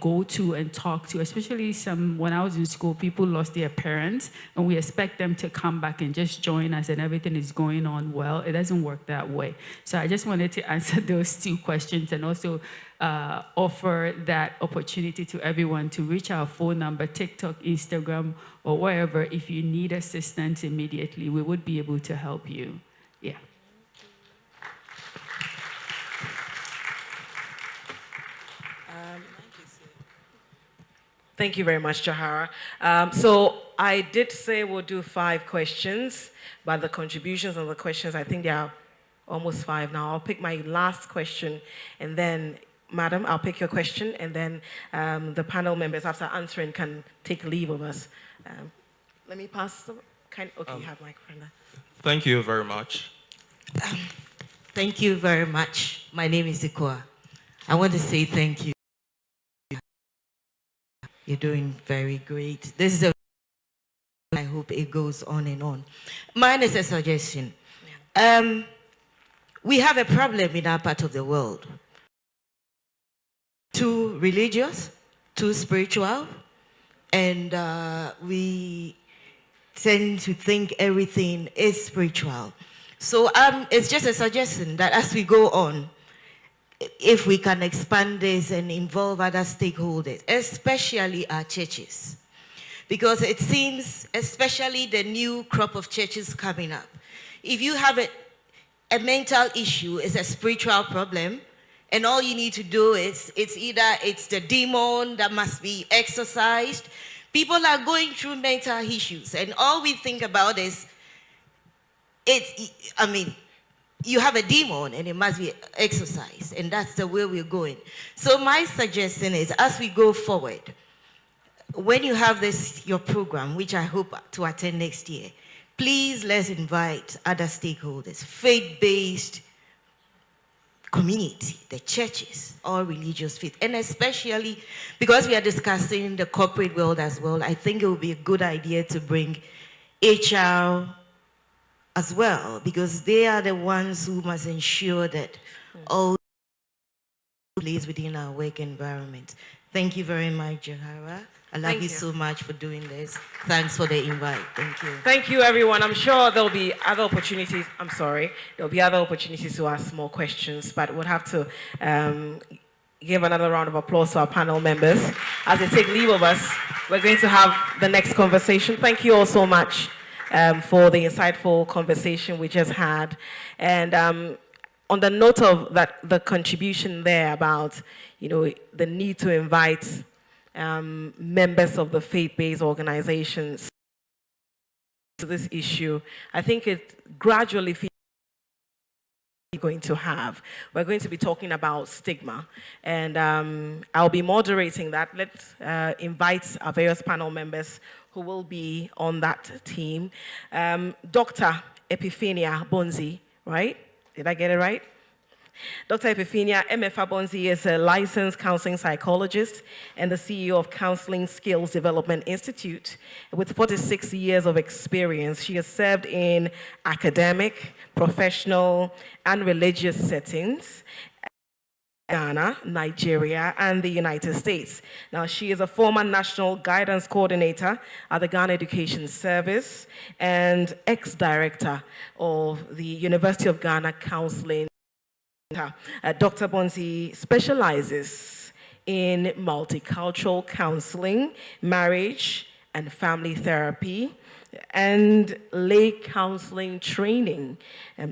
go to and talk to, especially when I was in school, people lost their parents, and we expect them to come back and just join us and everything is going on well. It doesn't work that way. So I just wanted to answer those two questions and also offer that opportunity to everyone to reach our phone number, TikTok, Instagram, or wherever. If you need assistance immediately, we would be able to help you. Yeah. Thank you very much, Jahara. So I did say we'll do 5 questions, but the contributions and the questions, I think there are almost 5 now. I'll pick my last question, and then, Madam, I'll pick your question, and then the panel members, after answering, can take leave of us. Let me pass. Okay, you have microphone now. Thank you very much. Thank you very much. My name is Ikua. I want to say thank you. You're doing very great. This is I hope it goes on and on. Mine is a suggestion. We have a problem in our part of the world. Too religious, too spiritual, and we tend to think everything is spiritual. So it's just a suggestion that as we go on, if we can expand this and involve other stakeholders, especially our churches. Because it seems, especially the new crop of churches coming up, if you have a mental issue, it's a spiritual problem, and all you need to do is, it's the demon that must be exorcised. People are going through mental issues, and all we think about is, you have a demon and it must be exorcised, and that's the way we're going. So my suggestion is, as we go forward, when you have your program, which I hope to attend next year, please let's invite other stakeholders, faith-based community, the churches, all religious faith, and especially because we are discussing the corporate world as well, I think it would be a good idea to bring HR as well, because they are the ones who must ensure that all plays within our work environment. Thank you very much, Jahara. I love you so much for doing this. Thanks for the invite. Thank you. Thank you, everyone. I'm sure there'll be other opportunities. There'll be other opportunities to ask more questions, but we'll have to give another round of applause to our panel members. As they take leave of us, we're going to have the next conversation. Thank you all so much for the insightful conversation we just had. And on the note of the contribution there about, the need to invite members of the faith-based organizations to this issue, I think it gradually going to have. We're going to be talking about stigma, and I'll be moderating that. Let's invite our various panel members who will be on that team. Dr. Epiphania Bonzi, right? Did I get it right? Dr. Epiphania MF Bonzi is a licensed counseling psychologist and the CEO of Counseling Skills Development Institute. With 46 years of experience, she has served in academic, professional, and religious settings. Ghana, Nigeria, and the United States. Now, she is a former National Guidance Coordinator at the Ghana Education Service and ex-director of the University of Ghana Counseling. Dr. Bonzi specializes in multicultural counseling, marriage and family therapy, and lay counseling training.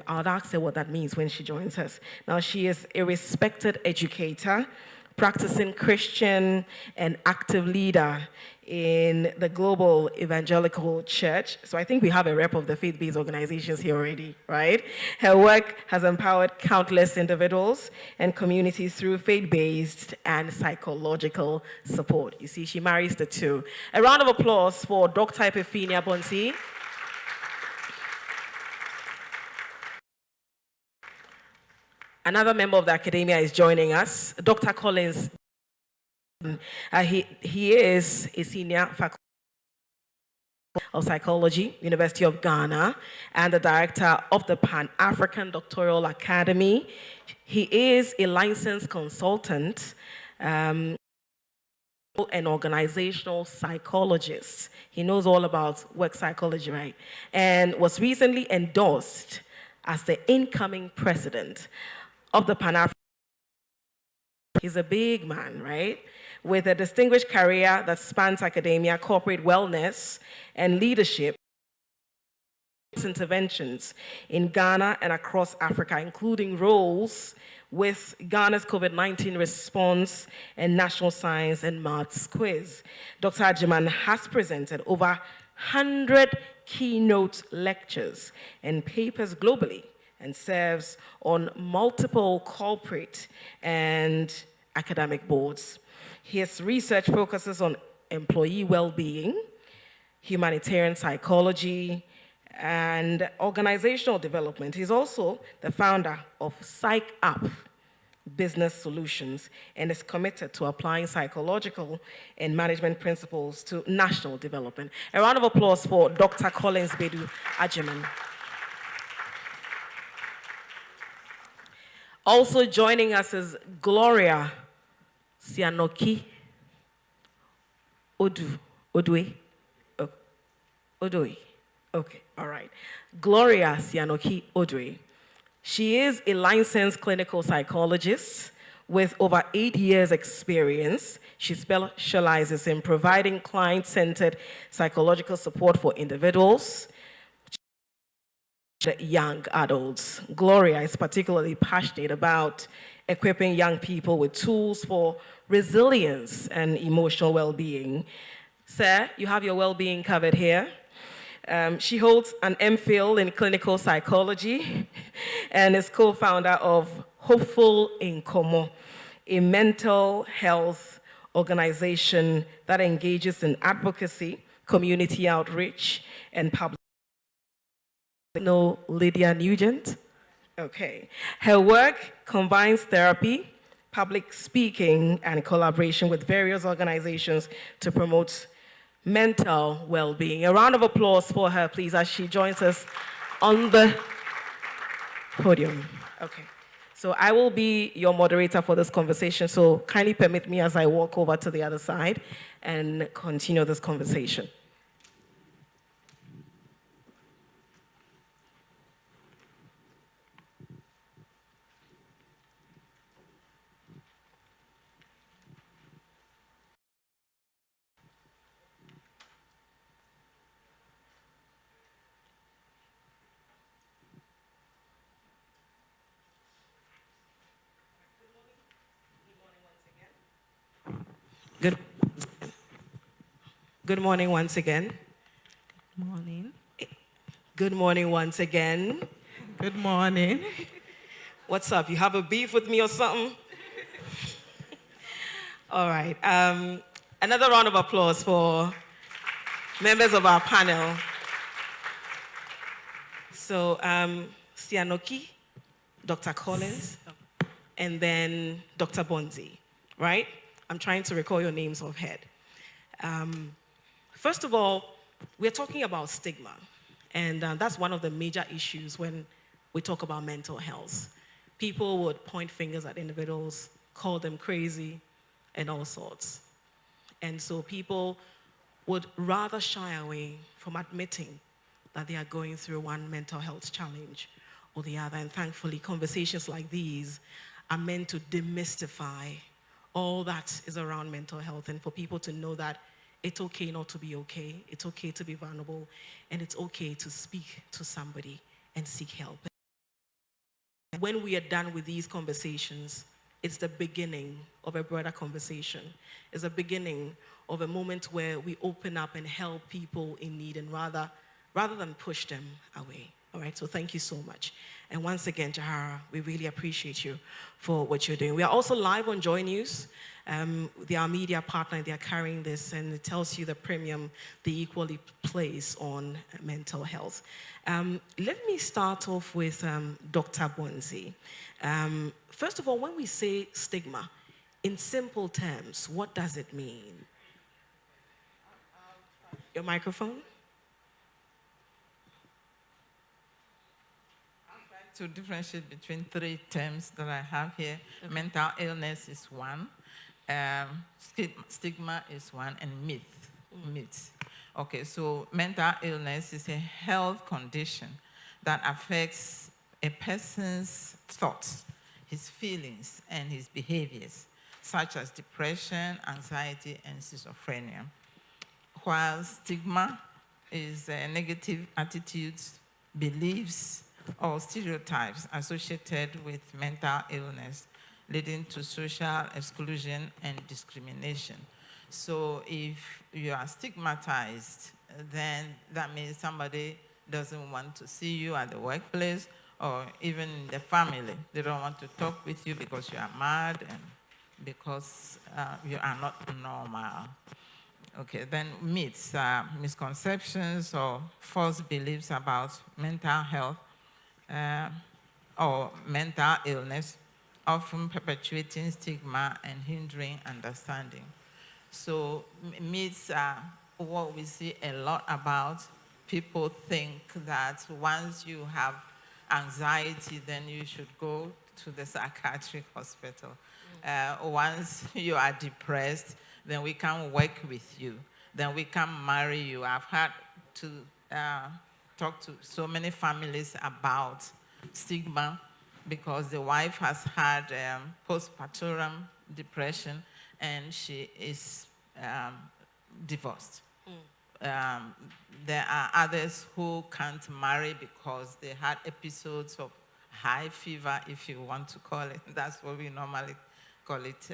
I'll ask her what that means when she joins us. Now, she is a respected educator, practicing Christian and active leader in the Global Evangelical Church. So I think we have a rep of the faith-based organizations here already, right? Her work has empowered countless individuals and communities through faith-based and psychological support. You see, she marries the two. A round of applause for Dr. Epiphania Bonzi. Another member of the academia is joining us, Dr. Collins. He is a senior faculty of psychology, University of Ghana, and the director of the Pan-African Doctoral Academy. He is a licensed consultant and organizational psychologist. He knows all about work psychology, right? And was recently endorsed as the incoming president of the Pan-African. He's a big man, right? With a distinguished career that spans academia, corporate wellness, and leadership interventions in Ghana and across Africa, including roles with Ghana's COVID-19 response and National Science and Maths quiz. Dr. Agyeman has presented over 100 keynote lectures and papers globally and serves on multiple corporate and academic boards. His research focuses on employee well-being, humanitarian psychology, and organizational development. He's also the founder of Psych Up Business Solutions and is committed to applying psychological and management principles to national development. A round of applause for Dr. Collins Bedu Agyeman. Also joining us is Gloria Sianoki Odue. Okay, all right. Gloria Sianoki Odue. She is a licensed clinical psychologist with over 8 years experience. She specializes in providing client-centered psychological support for individuals, young adults. Gloria is particularly passionate about equipping young people with tools for resilience and emotional well-being. Sir, you have your well-being covered here. She holds an MPhil in clinical psychology and is co-founder of Hopeful Nkomo, a mental health organization that engages in advocacy, community outreach, and public. No, Lydia Nugent? Okay. Her work combines therapy, public speaking, and collaboration with various organizations to promote mental well-being. A round of applause for her, please, as she joins us on the podium. Okay. So I will be your moderator for this conversation, so kindly permit me as I walk over to the other side and continue this conversation. Good morning once again. Good morning. Good morning once again. Good morning. What's up? You have a beef with me or something? All right. Another round of applause for members of our panel. So, Sianoki, Dr. Collins, and then Dr. Bonzi, right? I'm trying to recall your names offhand. First of all, we're talking about stigma, and that's one of the major issues when we talk about mental health. People would point fingers at individuals, call them crazy, and all sorts. And so people would rather shy away from admitting that they are going through one mental health challenge or the other. And thankfully, conversations like these are meant to demystify all that is around mental health and for people to know that it's okay not to be okay, it's okay to be vulnerable, and it's okay to speak to somebody and seek help. When we are done with these conversations, it's the beginning of a broader conversation. It's the beginning of a moment where we open up and help people in need and rather than push them away. All right, so thank you so much. And once again, Jahara, we really appreciate you for what you're doing. We are also live on Joy News. They are a media partner, they are carrying this, and it tells you the premium they equally place on mental health. Let me start off with Dr. Bonzi. First of all, when we say stigma, in simple terms, what does it mean? Your microphone? To differentiate between three terms that I have here. Okay. Mental illness is one, stigma is one, and myth. Okay, so mental illness is a health condition that affects a person's thoughts, his feelings, and his behaviors, such as depression, anxiety, and schizophrenia. While stigma is negative attitudes, beliefs, or stereotypes associated with mental illness, leading to social exclusion and discrimination. So if you are stigmatized, then that means somebody doesn't want to see you at the workplace or even in the family. They don't want to talk with you because you are mad and because you are not normal. Okay, then myths, misconceptions or false beliefs about mental health or mental illness, often perpetuating stigma and hindering understanding. So myths are what we see a lot about. People think that once you have anxiety, then you should go to the psychiatric hospital. Once you are depressed, then we can work with you. Then we can marry you. I've had to talk to so many families about stigma because the wife has had postpartum depression and she is divorced. There are others who can't marry because they had episodes of high fever, if you want to call it. That's what we normally call it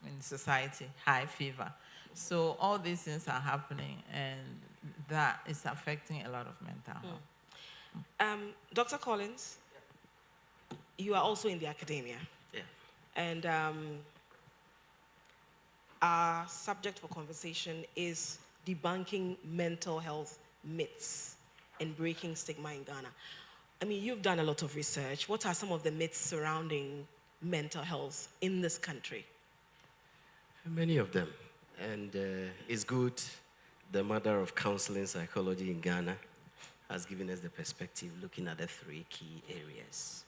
in society, high fever. So all these things are happening, and that is affecting a lot of mental health. Dr. Collins, you are also in the academia. Yeah. And our subject for conversation is debunking mental health myths and breaking stigma in Ghana. I mean, you've done a lot of research. What are some of the myths surrounding mental health in this country? Many of them. And it's good the mother of counseling psychology in Ghana has given us the perspective looking at the three key areas.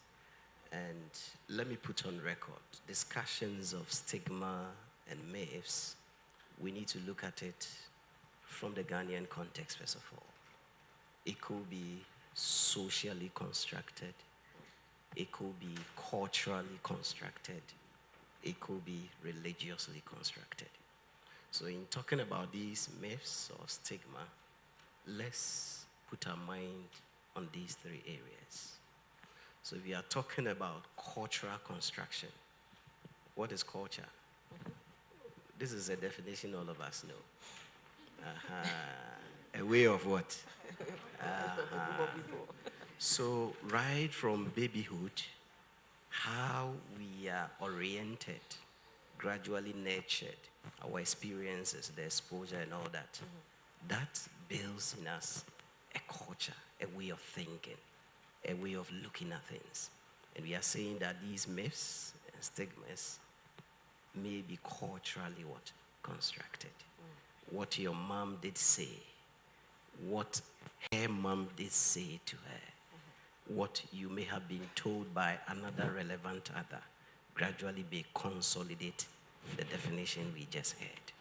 And let me put on record, discussions of stigma and myths, we need to look at it from the Ghanaian context, first of all. It could be socially constructed. It could be culturally constructed. It could be religiously constructed. So in talking about these myths or stigma, let's put our mind on these three areas. So if we are talking about cultural construction, what is culture? This is a definition all of us know. A way of what? So right from babyhood, how we are oriented, gradually nurtured, our experiences, the exposure and all that, that builds in us a culture, a way of thinking, a way of looking at things. And we are saying that these myths and stigmas may be culturally what? Constructed. What your mom did say, what her mom did say to her, what you may have been told by another relevant other, gradually be consolidate the definition we just heard.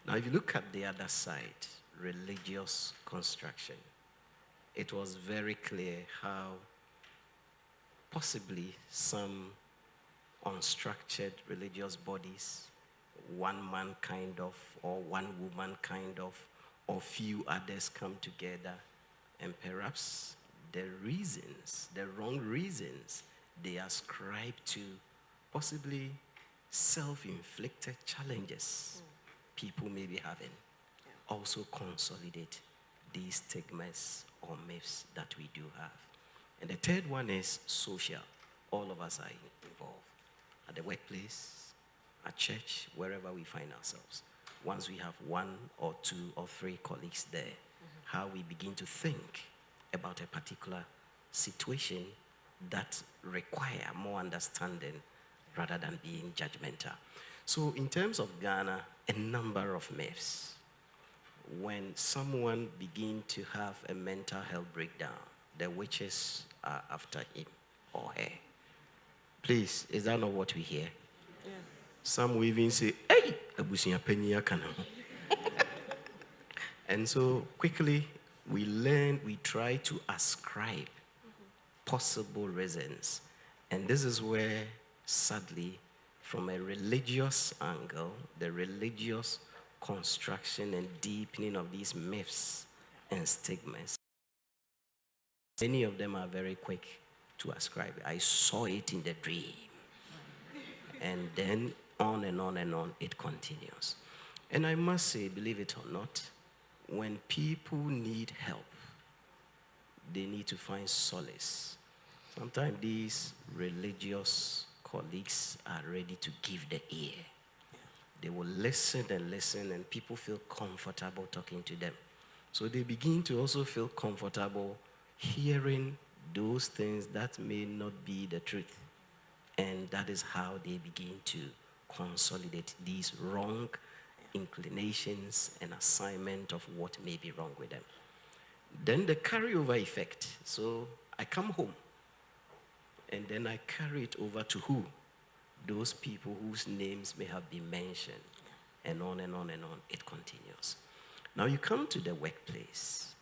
Now, if you look at the other side, religious construction, it was very clear how possibly some unstructured religious bodies, one man kind of, or one woman kind of, or few others come together, and perhaps the reasons, the wrong reasons they ascribe to possibly self-inflicted challenges people may be having, also consolidate these stigmas or myths that we do have. And the third one is social. All of us are involved. At the workplace, at church, wherever we find ourselves. Once we have one or two or three colleagues there, how we begin to think about a particular situation that require more understanding rather than being judgmental. So in terms of Ghana, a number of myths. When someone begins to have a mental health breakdown, the witches are after him or her. Please, is that not what we hear? Yeah. Some will even say, hey, abusia penya kana. And so quickly, we try to ascribe possible reasons. And this is where, sadly, from a religious angle, the religious construction and deepening of these myths and stigmas, many of them are very quick to ascribe. I saw it in the dream. And then on and on and on, it continues. And I must say, believe it or not, when people need help, they need to find solace. Sometimes these religious colleagues are ready to give the ear. They will listen, and people feel comfortable talking to them. So they begin to also feel comfortable hearing those things that may not be the truth. And that is how they begin to consolidate these wrong inclinations and assignment of what may be wrong with them. Then the carryover effect. So I come home, and then I carry it over to who? Those people whose names may have been mentioned, and on and on and on, it continues. Now you come to the workplace.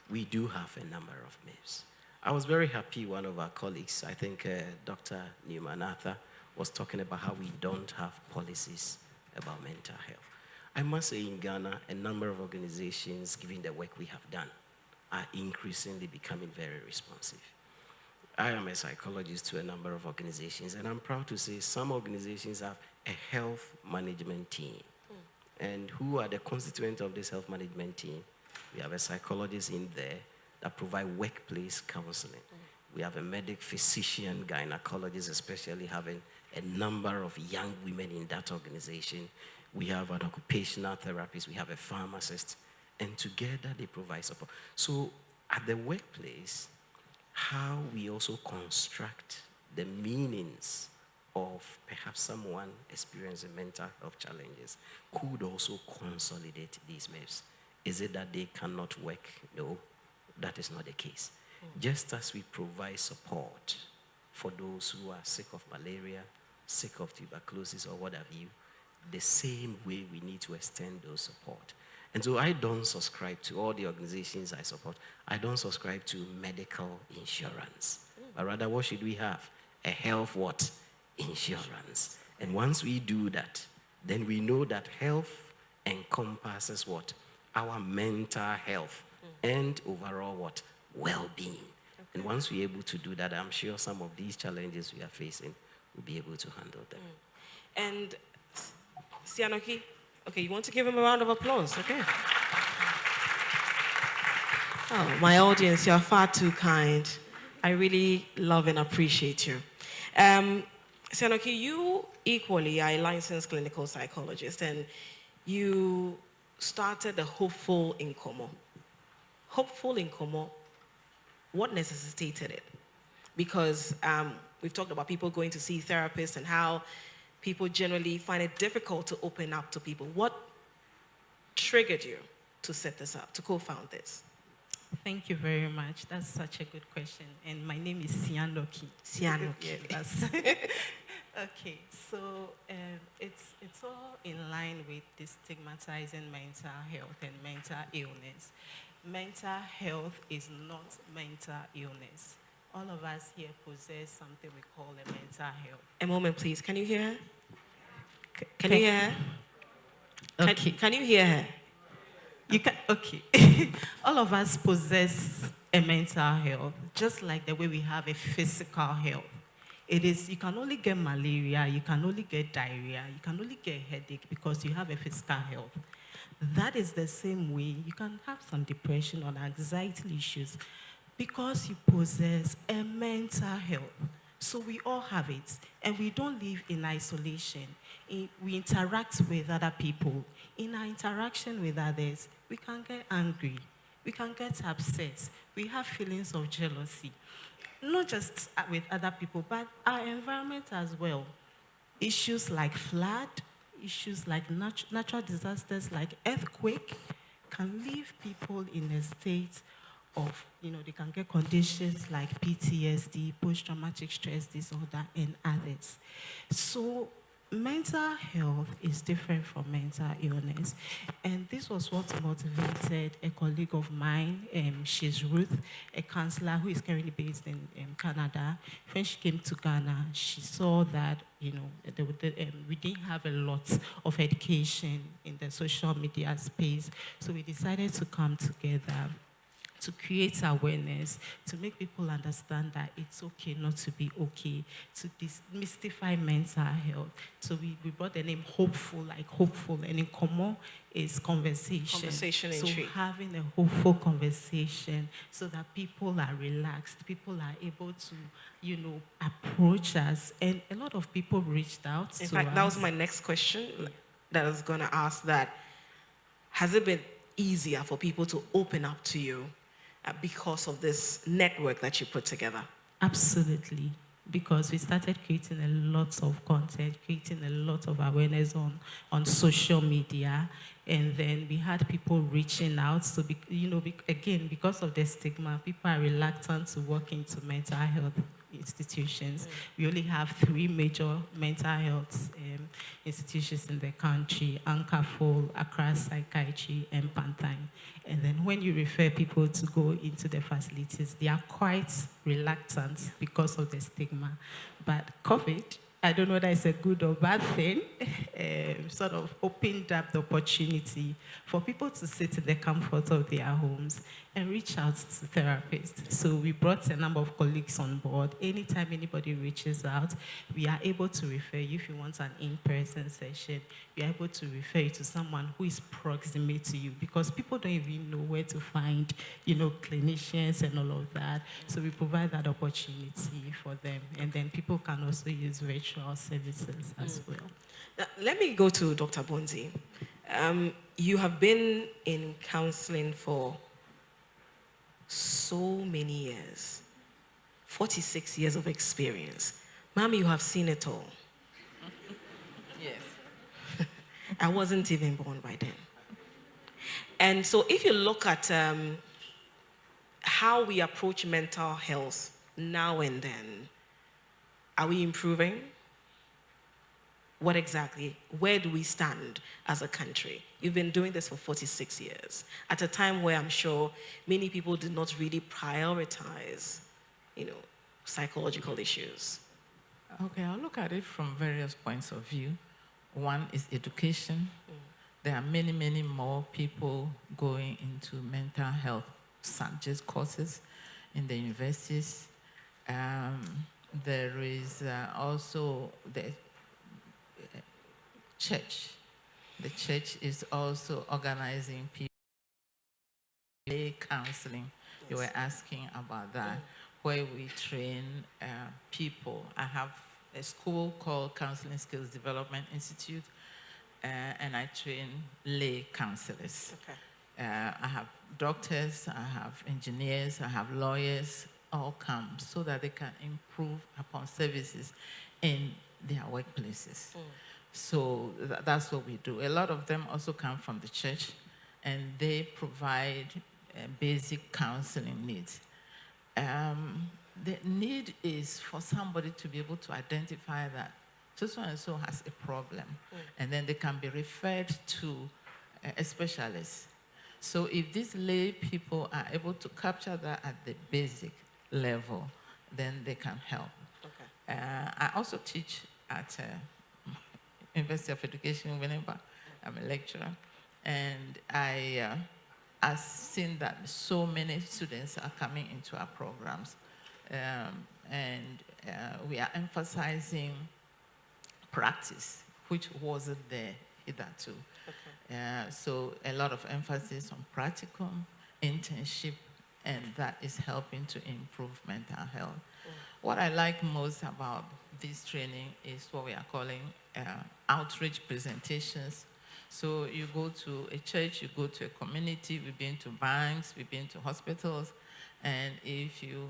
We do have a number of myths. I was very happy one of our colleagues, I think Dr. Newman Arthur, was talking about how we don't have policies about mental health. I must say in Ghana, a number of organizations, given the work we have done, are increasingly becoming very responsive. I am a psychologist to a number of organizations, and I'm proud to say some organizations have a health management team. And who are the constituents of this health management team? We have a psychologist in there that provide workplace counseling. We have a medic, physician, gynecologist, especially having a number of young women in that organization. We have an occupational therapist, we have a pharmacist, and together they provide support. So at the workplace, how we also construct the meanings of perhaps someone experiencing mental health challenges could also consolidate these myths. Is it that they cannot work? No, that is not the case. Just as we provide support for those who are sick of malaria, sick of tuberculosis or what have you, the same way we need to extend those support. And so I don't subscribe to all the organizations I support. I don't subscribe to medical insurance. But rather, what should we have? A health what? Insurance. And once we do that, then we know that health encompasses what? Our mental health and overall what? Well-being. And once we're able to do that, I'm sure some of these challenges we are facing will be able to handle them. And Sianoki, okay, you want to give him a round of applause, okay? Oh, my audience, you're far too kind. I really love and appreciate you. Sianoki, you equally are a licensed clinical psychologist, and you started the Hopeful Nkomo. Hopeful Nkomo, what necessitated it? Because we've talked about people going to see therapists and how people generally find it difficult to open up to people. What triggered you to set this up, to co-found this? Thank you very much. That's such a good question. And my name is Sianoki. Sianoki. Yes. Okay, so it's all in line with destigmatizing mental health and mental illness. Mental health is not mental illness. All of us here possess something we call a mental health. A moment, please. Can you hear her? Can you hear her? Okay. Can you hear her? You can, okay. All of us possess a mental health, just like the way we have a physical health. It is, you can only get malaria, you can only get diarrhea, you can only get headache because you have a physical health. That is the same way you can have some depression or anxiety issues because you possess a mental health. So we all have it, and we don't live in isolation. We interact with other people. In our interaction with others, we can get angry, we can get upset, we have feelings of jealousy. Not just with other people, but our environment as well. Issues like flood, issues like natural disasters like earthquake can leave people in a state of, they can get conditions like PTSD, post-traumatic stress disorder, and others. So mental health is different from mental illness. And this was what motivated a colleague of mine, she's Ruth, a counselor who is currently based in Canada. When she came to Ghana, she saw that, we didn't have a lot of education in the social media space. So we decided to come together to create awareness, to make people understand that it's okay not to be okay, to demystify mental health. So we brought the name Hopeful, like hopeful, and in Nkomo is conversation. Conversation so entry. having a hopeful conversation so that people are relaxed, people are able to, approach us. And a lot of people reached out to us. In fact, that was my next question that I was going to ask that. Has it been easier for people to open up to you because of this network that you put together? Absolutely, because we started creating a lot of content, creating a lot of awareness on social media, and then we had people reaching out. So, again, because of the stigma, people are reluctant to walk into mental health institutions. We only have 3 major mental health institutions in the country: Ankafol, Accra Psychiatry, and Pantine. And then when you refer people to go into the facilities, they are quite reluctant because of the stigma. But COVID, I don't know whether it's a good or bad thing, sort of opened up the opportunity for people to sit in the comfort of their homes and reach out to therapists. So we brought a number of colleagues on board. Anytime anybody reaches out, we are able to refer you. If you want an in-person session, we are able to refer you to someone who is proximate to you, because people don't even know where to find, clinicians and all of that. So we provide that opportunity for them. And then people can also use virtual services as well. Now, let me go to Dr. Bonzi. You have been in counseling for so many years, 46 years of experience. Ma'am, you have seen it all. Yes. I wasn't even born by then. And so if you look at how we approach mental health now and then, are we improving? What exactly? Where do we stand as a country? You've been doing this for 46 years, at a time where I'm sure many people did not really prioritize, psychological issues. Okay, I'll look at it from various points of view. One is education. There are many, many more people going into mental health subject courses in the universities. There is also the church. The church is also organizing people counseling. You were asking about that. where we train people. I have a school called Counseling Skills Development Institute, and I train lay counselors. Okay. I have doctors, I have engineers, I have lawyers, all come so that they can improve upon services in their workplaces. So that's what we do. A lot of them also come from the church, and they provide basic counseling needs. The need is for somebody to be able to identify that so and so has a problem, and then they can be referred to a specialist. So if these lay people are able to capture that at the basic level, then they can help. Okay. I also teach at University of Education whenever I'm a lecturer, and I've seen that so many students are coming into our programs, and we are emphasizing practice, which wasn't there hitherto. Okay. So a lot of emphasis on practicum, internship, and that is helping to improve mental health. What I like most about this training is what we are calling outreach presentations. So you go to a church, you go to a community, we've been to banks, we've been to hospitals, and if you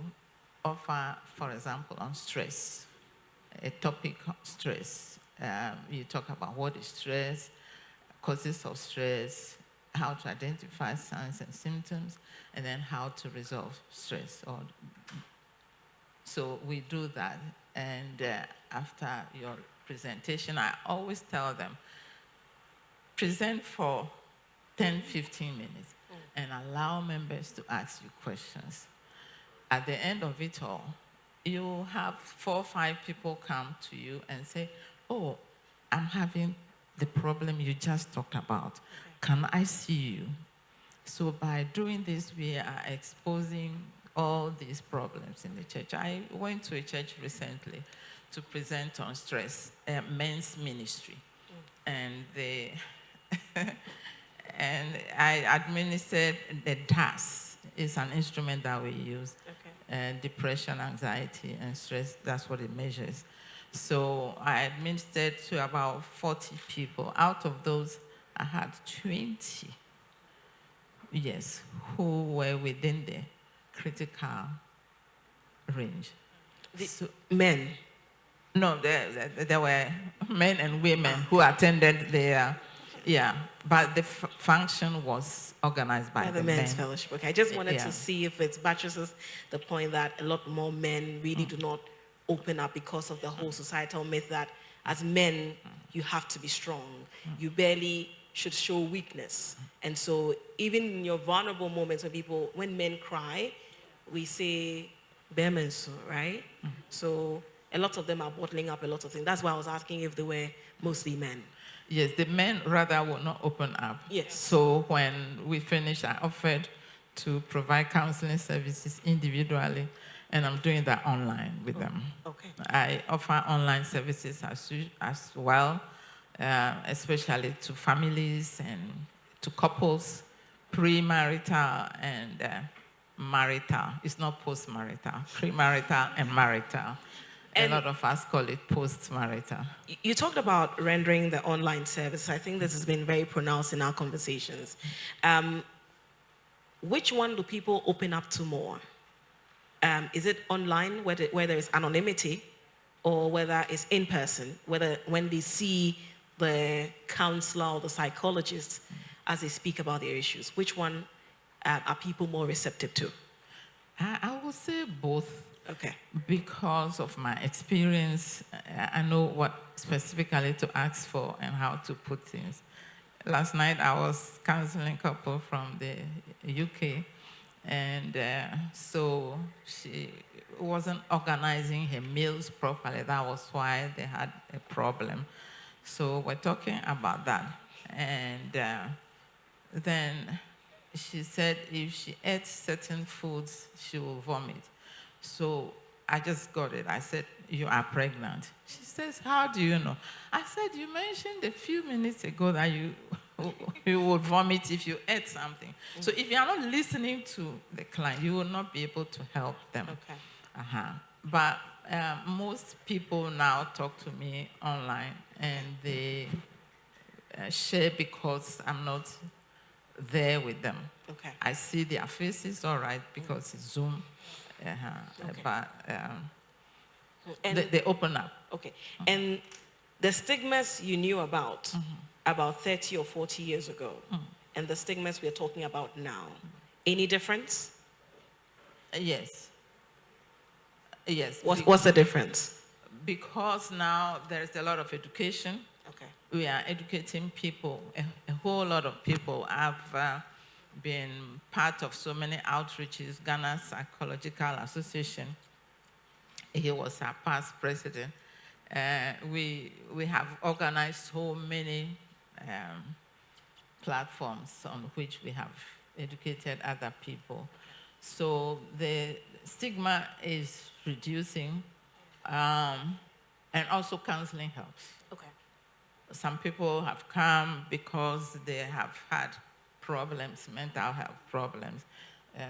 offer, for example, on stress, a topic of stress, you talk about what is stress, causes of stress, how to identify signs and symptoms, and then how to resolve stress. So we do that, and after your presentation, I always tell them, present for 10, 15 minutes, and allow members to ask you questions. At the end of it all, you have 4 or 5 people come to you and say, oh, I'm having the problem you just talked about. Can I see you? So by doing this, we are exposing all these problems in the church. I went to a church recently to present on stress, men's ministry. And they and I administered the DAS. It's an instrument that we use. Depression, anxiety, and stress, that's what it measures. So I administered to about 40 people. Out of those, I had 20, yes, who were within the critical range. Men? No, there were men and women who attended their, but the function was organized by the Men's men. Fellowship. Okay, I just wanted to see if it buttresses the point that a lot more men really do not open up because of the whole societal myth that as men, you have to be strong. You barely should show weakness. And so even in your vulnerable moments when men cry, we say, "Bemenso," right? So a lot of them are bottling up a lot of things. That's why I was asking if they were mostly men. Yes, the men rather will not open up. Yes. So when we finished, I offered to provide counseling services individually, and I'm doing that online with them. Okay. I offer online services as well, especially to families and to couples, pre-marital and marital. It's not post-marital, pre-marital and marital. And a lot of us call it post-marital. You talked about rendering the online service. I think this has been very pronounced in our conversations. Which one do people open up to more? Is it online, where there is anonymity, or whether it's in person, whether when they see the counselor or the psychologist as they speak about their issues? Which one are people more receptive to? I would say both. Okay. Because of my experience, I know what specifically to ask for and how to put things. Last night I was counseling a couple from the UK, and so she wasn't organizing her meals properly. That was why they had a problem. So we're talking about that. And then she said if she ate certain foods, she will vomit. So I just got it. I said, you are pregnant. She says, how do you know? I said, you mentioned a few minutes ago that you would vomit if you ate something. So if you are not listening to the client, you will not be able to help them. Okay. But most people now talk to me online, and they share because I'm not there with them. Okay. I see their faces, all right, because it's Zoom. Okay. But And- they open up. Okay. And the stigmas you knew about 30 or 40 years ago, and the stigmas we're talking about now, any difference? Yes. Yes. What's the difference? Because now there's a lot of education. Okay. We are educating people. A whole lot of people have been part of so many outreaches. Ghana Psychological Association, he was our past president. We have organized so many platforms on which we have educated other people. So the stigma is reducing, and also counseling helps. Okay. Some people have come because they have had problems, mental health problems.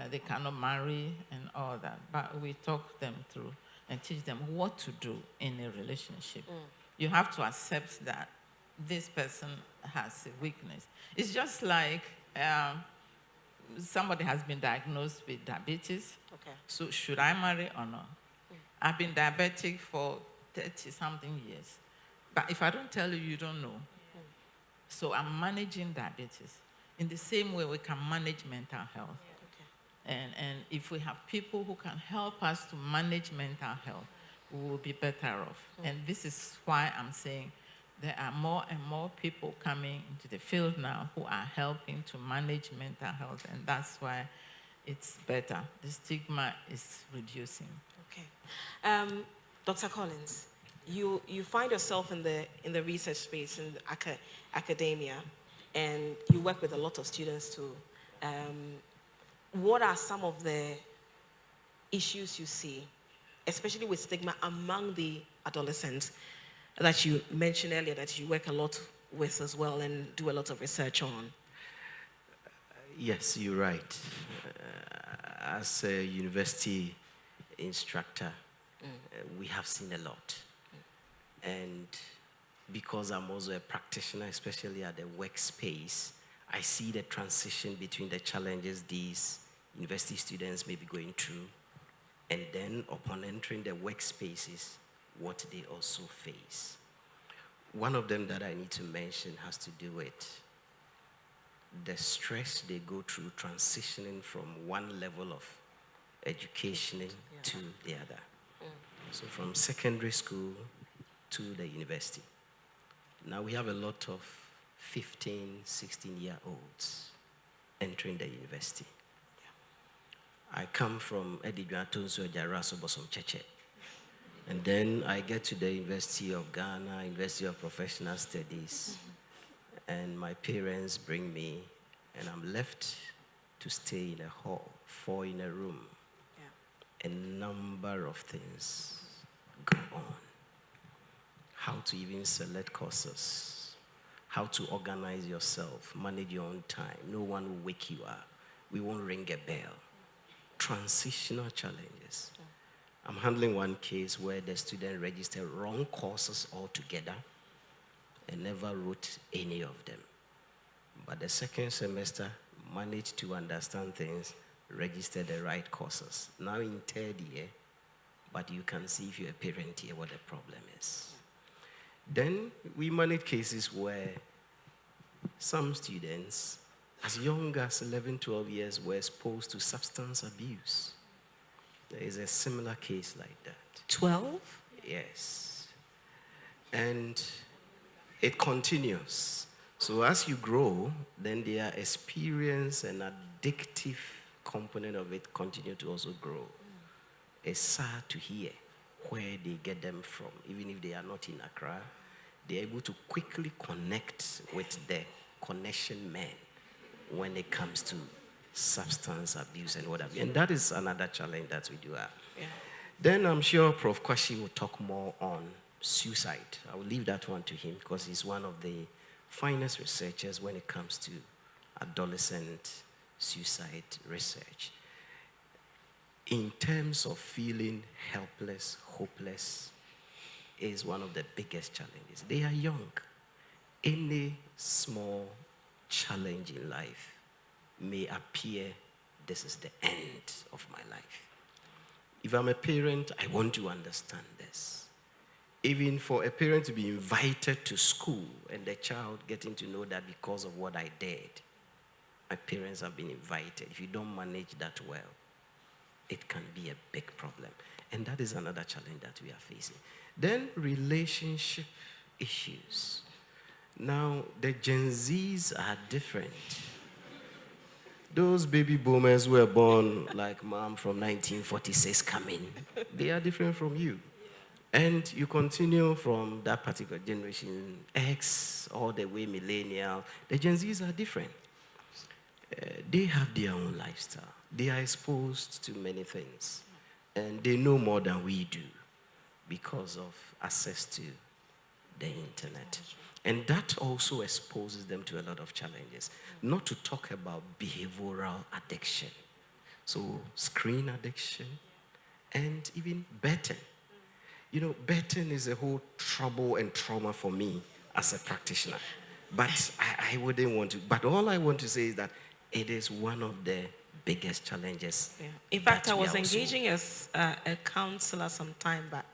They cannot marry and all that. But we talk them through and teach them what to do in a relationship. You have to accept that this person has a weakness. It's just like somebody has been diagnosed with diabetes. Okay. So should I marry or not? I've been diabetic for 30-something years. But if I don't tell you, you don't know. So I'm managing diabetes. In the same way, we can manage mental health. And if we have people who can help us to manage mental health, we will be better off. And this is why I'm saying there are more and more people coming into the field now who are helping to manage mental health, and that's why it's better. The stigma is reducing. Okay. Dr. Collins, you find yourself in the research space, in academia, and you work with a lot of students too. What are some of the issues you see, especially with stigma among the adolescents that you mentioned earlier that you work a lot with as well and do a lot of research on? Yes, you're right. As a university instructor, we have seen a lot. And because I'm also a practitioner, especially at the workspace, I see the transition between the challenges these university students may be going through, and then upon entering the workspaces, what they also face. One of them that I need to mention has to do with the stress they go through transitioning from one level of education to the other. So from secondary school to the university. Now we have a lot of 15, 16-year-olds entering the university. I come from Edidwatonso Jaraso Bosom Cheche. And then I get to the University of Ghana, University of Professional Studies, and my parents bring me, and I'm left to stay in a hall, 4 in a room. A number of things go on. How to even select courses, how to organize yourself, manage your own time. No one will wake you up. We won't ring a bell. Transitional challenges. I'm handling one case where the student registered wrong courses altogether and never wrote any of them. But the second semester managed to understand things, registered the right courses. Now in 3rd year, but you can see if you're a parent here what the problem is. Then we manage cases where some students, as young as 11, 12 years, were exposed to substance abuse. There is a similar case like that. 12? Yes. And it continues. So as you grow, then their experience and addictive component of it continue to also grow. It's sad to hear where they get them from. Even if they are not in Accra, they're able to quickly connect with the connection men when it comes to substance abuse and what have you. And that is another challenge that we do have. Yeah. Then I'm sure Prof. Kwashi will talk more on suicide. I will leave that one to him because he's one of the finest researchers when it comes to adolescent suicide research. in terms of feeling helpless, hopeless, is one of the biggest challenges. They are young. Any small challenge in life may appear, this is the end of my life. If I'm a parent, I want to understand this. Even for a parent to be invited to school and the child getting to know that because of what I did, my parents have been invited. If you don't manage that well, it can be a big problem. And that is another challenge that we are facing. Then relationship issues. Now, the Gen Zs are different. Those baby boomers who were born like mom from 1946 coming, they are different from you. And you continue from that particular generation X all the way millennial. The Gen Zs are different. They have their own lifestyle. They are exposed to many things. And they know more than we do because of access to the internet. And that also exposes them to a lot of challenges. Not to talk about behavioral addiction. So screen addiction and even betting. You know, betting is a whole trouble and trauma for me as a practitioner. But I wouldn't want to. But all I want to say is that it is one of the biggest challenges. Yeah. In fact, I was engaging as a counselor some time back,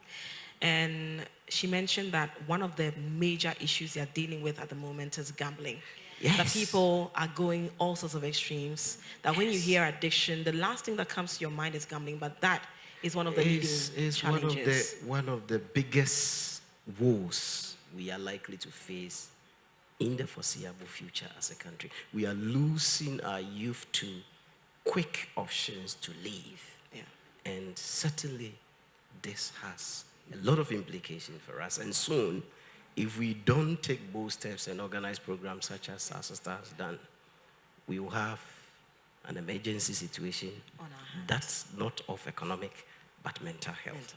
and she mentioned that one of the major issues they're dealing with at the moment is gambling. Yes. That people are going all sorts of extremes. That when you hear addiction, the last thing that comes to your mind is gambling, but that is one of the leading challenges. One of the biggest woes we are likely to face in the foreseeable future as a country. We are losing our youth to quick options to live. Yeah. And certainly this has a lot of implications for us. And soon, if we don't take bold steps and organize programs such as our sister has done, we will have an emergency situation that's not of economic but mental health.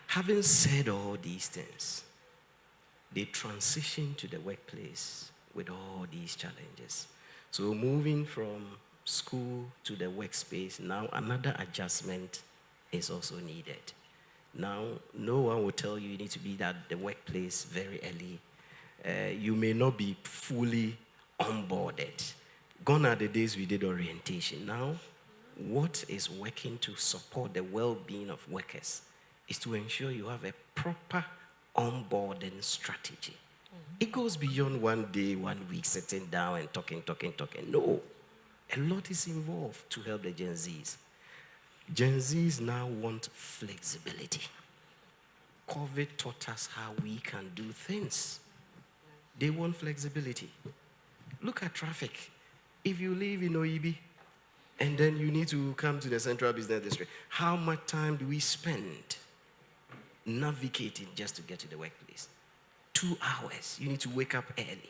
Having said all these things, they transition to the workplace with all these challenges. So moving from school to the workspace, now another adjustment is also needed. Now, no one will tell you need to be at the workplace very early. You may not be fully onboarded. Gone are the days we did orientation. Now, what is working to support the well-being of workers is to ensure you have a proper onboarding strategy. It goes beyond 1 day, 1 week, sitting down and talking. No, a lot is involved to help the Gen Zs. Gen Zs now want flexibility. COVID taught us how we can do things. They want flexibility. Look at traffic. If you live in Oibi and then you need to come to the Central Business District, how much time do we spend navigating just to get to the workplace? 2 hours. You need to wake up early.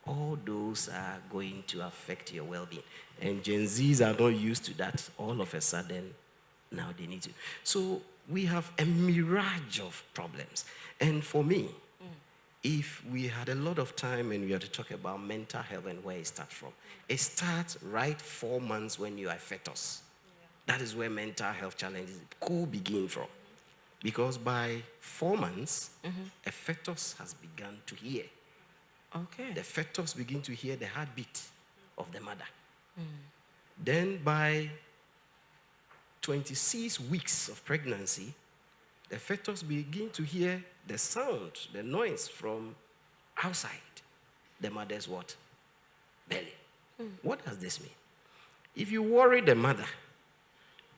All those are going to affect your well-being. And Gen Zs are not used to that. All of a sudden, now they need to. So we have a mirage of problems. And for me, if we had a lot of time and we had to talk about mental health and where it starts from, it starts right 4 months when you are a fetus. That is where mental health challenges could begin from. Because by 4 months, a fetus has begun to hear. Okay. The fetus begin to hear the heartbeat of the mother. Then by 26 weeks of pregnancy, the fetus begin to hear the sound, the noise from outside the mother's what? Belly. What does this mean? If you worry the mother,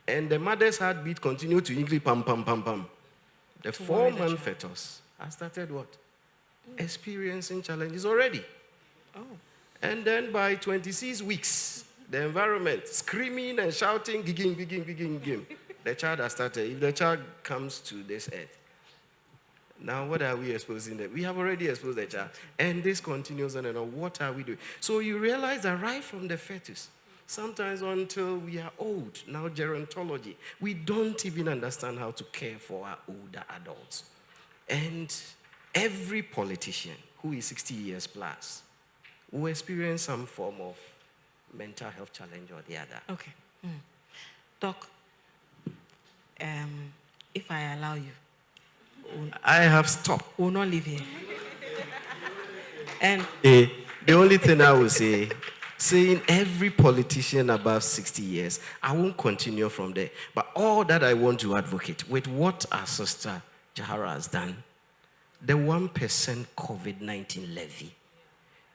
and the mother's heartbeat continue to increase, pam, pam, pam, pam, the 4-month fetus has started what? Experiencing challenges already. Oh. And then by 26 weeks, the environment, screaming and shouting, gigging. The child has started. If the child comes to this earth, now what are we exposing them? We have already exposed the child. And this continues on and on. What are we doing? So you realize that right from the fetus, sometimes until we are old, now gerontology, we don't even understand how to care for our older adults. And every politician who is 60 years plus will experience some form of mental health challenge or the other. Okay. Doc, if I allow you. I have stopped. We'll not leave here. And the only thing I will say, saying every politician above 60 years, I won't continue from there. But all that I want to advocate with what our sister Jahara has done, the 1% COVID-19 levy,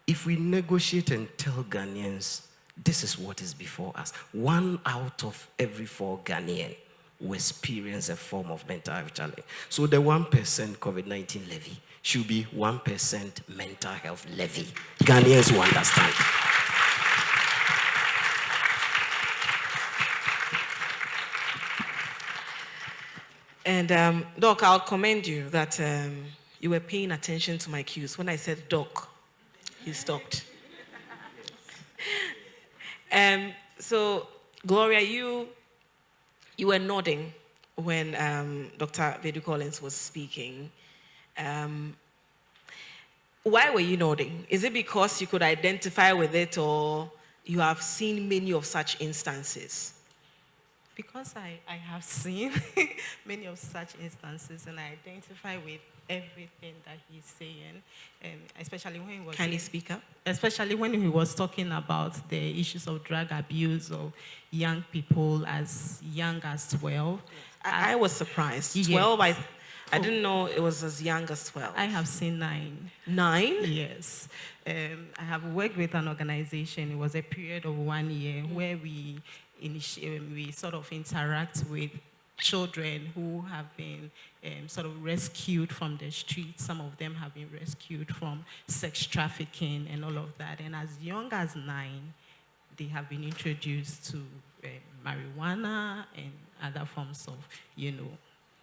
if we negotiate and tell Ghanaians, this is what is before us, 1 out of every 4 Ghanaians will experience a form of mental health challenge. So the 1% COVID-19 levy should be 1% mental health levy. Ghanaians will understand. And Doc, I'll commend you that you were paying attention to my cues. When I said Doc, you stopped. So, Gloria, you were nodding when Dr. Bedu Collins was speaking. Why were you nodding? Is it because you could identify with it, or you have seen many of such instances? Because I have seen many of such instances, and I identify with everything that he's saying, especially when he was... Can you speak up? Especially when he was talking about the issues of drug abuse of young people as young as 12. I was surprised. 12, yes. I didn't know it was as young as 12. I have seen 9. 9? Yes. I have worked with an organization. It was a period of 1 year where we sort of interact with children who have been sort of rescued from the streets. Some of them have been rescued from sex trafficking and all of that. And as young as 9, they have been introduced to marijuana and other forms of,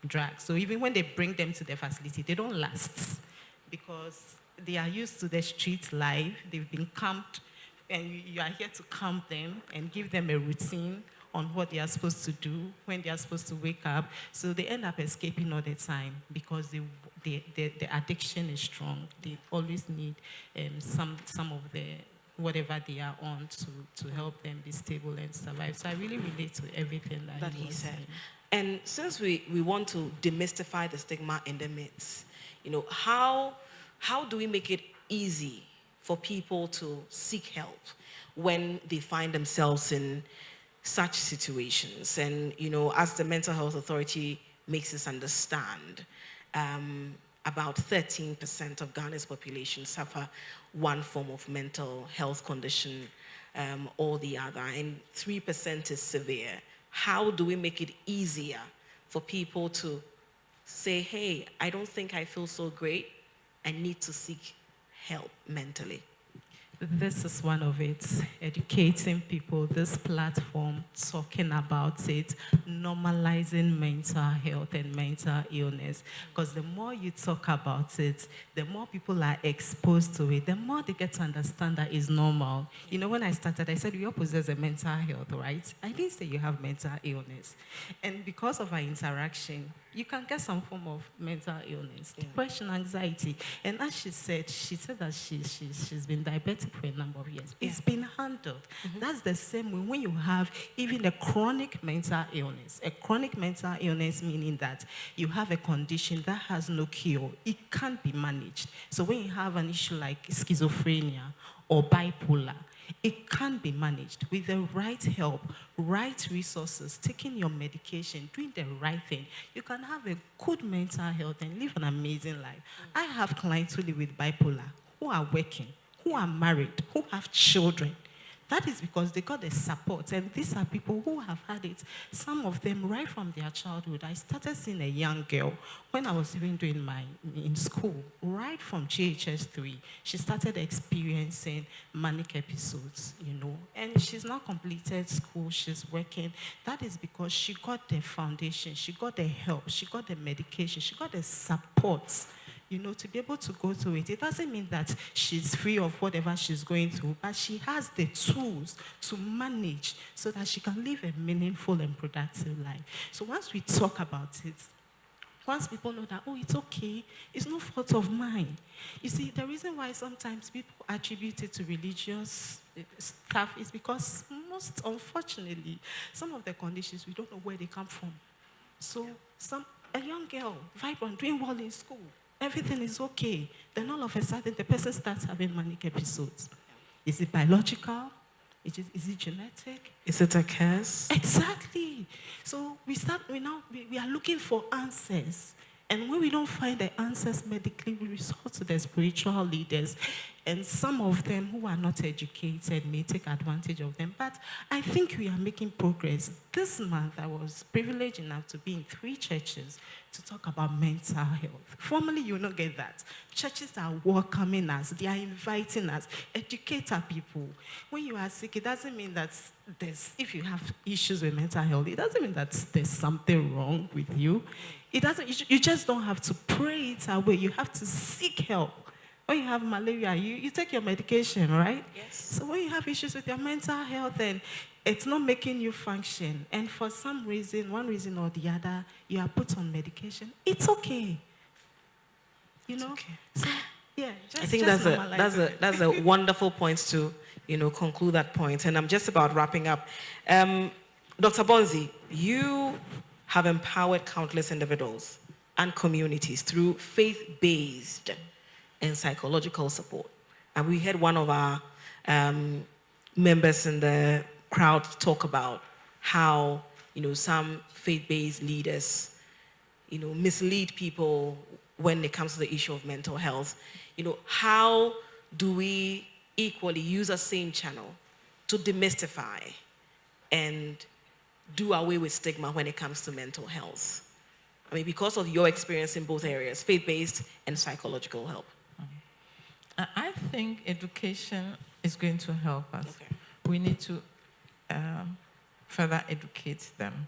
drugs. So even when they bring them to the facility, they don't last because they are used to the street life. They've been camped, and you are here to camp them and give them a routine on what they are supposed to do, when they are supposed to wake up. So they end up escaping all the time because the addiction is strong. They always need some of the whatever they are on to help them be stable and survive. So I really relate to everything that he said. And since we want to demystify the stigma in the midst, how do we make it easy for people to seek help when they find themselves in such situations? And, as the Mental Health Authority makes us understand, about 13% of Ghana's population suffer one form of mental health condition or the other, and 3% is severe. How do we make it easier for people to say, hey, I don't think I feel so great, I need to seek help mentally? This is one of it, educating people, this platform, talking about it, normalizing mental health and mental illness. Because the more you talk about it, the more people are exposed to it, the more they get to understand that it's normal. When I started, I said, we all possess a mental health, right? I didn't say you have mental illness. And because of our interaction, you can get some form of mental illness, depression, anxiety. And as she said that she's been diabetic for a number of years. It's been handled. That's the same way when you have even a chronic mental illness. A chronic mental illness meaning that you have a condition that has no cure. It can't be managed. So when you have an issue like schizophrenia or bipolar, it can be managed with the right help, right resources, taking your medication, doing the right thing. You can have a good mental health and live an amazing life. I have clients who live with bipolar, who are working, who are married, who have children. That is because they got the support. And these are people who have had it, some of them right from their childhood. I started seeing a young girl when I was even doing in school, right from JHS 3. She started experiencing manic episodes, and she's now completed school, she's working. That is because she got the foundation, she got the help, she got the medication, she got the support, to be able to go through it. It doesn't mean that she's free of whatever she's going through, but she has the tools to manage so that she can live a meaningful and productive life. So once we talk about it, once people know that, it's okay, it's no fault of mine. You see, the reason why sometimes people attribute it to religious stuff is because unfortunately, some of the conditions, we don't know where they come from. So a young girl, vibrant, doing well in school, everything is okay. Then all of a sudden, the person starts having manic episodes. Is it biological? Is it genetic? Is it a curse? Exactly. So we are looking for answers. And when we don't find the answers medically, we resort to the spiritual leaders. And some of them who are not educated may take advantage of them. But I think we are making progress. This month, I was privileged enough to be in 3 churches to talk about mental health. Formerly, you will not get that. Churches are welcoming us. They are inviting us. Educate our people. When you are sick, it doesn't mean that if you have issues with mental health, it doesn't mean that there's something wrong with you. It doesn't. You just don't have to pray it away. You have to seek help. When you have malaria, you take your medication, right? Yes. So when you have issues with your mental health and it's not making you function, and for some reason, one reason or the other, you are put on medication, it's okay. You know? Okay. So, yeah, I think that's a wonderful point to conclude that point. And I'm just about wrapping up. Dr. Bonzi, you have empowered countless individuals and communities through faith-based and psychological support. And we had one of our members in the crowd talk about how some faith-based leaders mislead people when it comes to the issue of mental health. How do we equally use the same channel to demystify and do away with stigma when it comes to mental health? I mean, because of your experience in both areas, faith-based and psychological help. I think education is going to help us. Okay. We need to further educate them.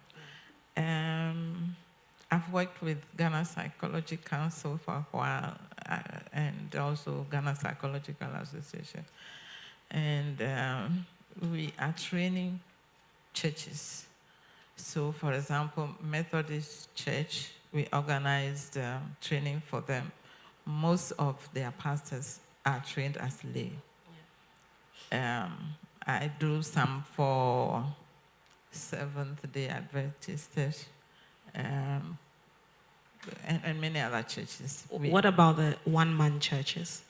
I've worked with Ghana Psychology Council for a while and also Ghana Psychological Association. And we are training churches. So, for example, Methodist Church, we organized training for them. Most of their pastors are trained as lay. Yeah. I do some for Seventh-day Adventists and many other churches. What about the one-man churches?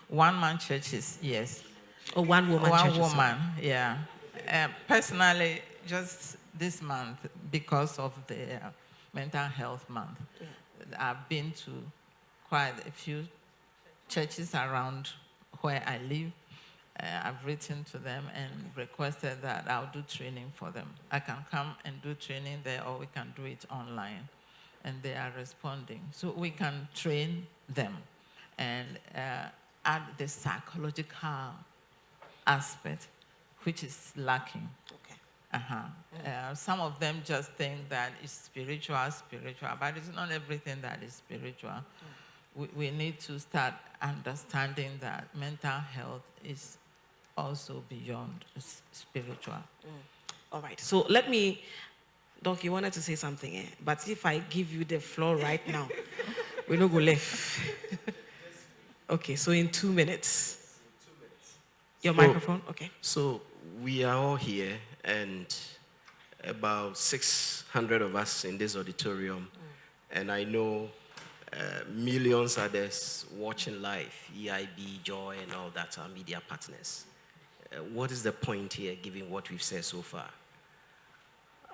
One-man churches, yes. Or one-woman churches? One woman, yeah. Personally, just this month, because of the mental health month, I've been to quite a few churches around where I live. I've written to them and requested that I'll do training for them. I can come and do training there, or we can do it online. And they are responding. So we can train them and add the psychological aspect, which is lacking. Okay. Some of them just think that it's spiritual, but it's not everything that is spiritual. We need to start understanding that mental health is also beyond spiritual. All right. So let me, Doc, you wanted to say something, eh? But if I give you the floor right now, we don't go left. Okay, so in 2 minutes. Your microphone, okay. So we are all here, and about 600 of us in this auditorium, and I know millions others watching live, EIB, Joy, and all that, our media partners. What is the point here, given what we've said so far?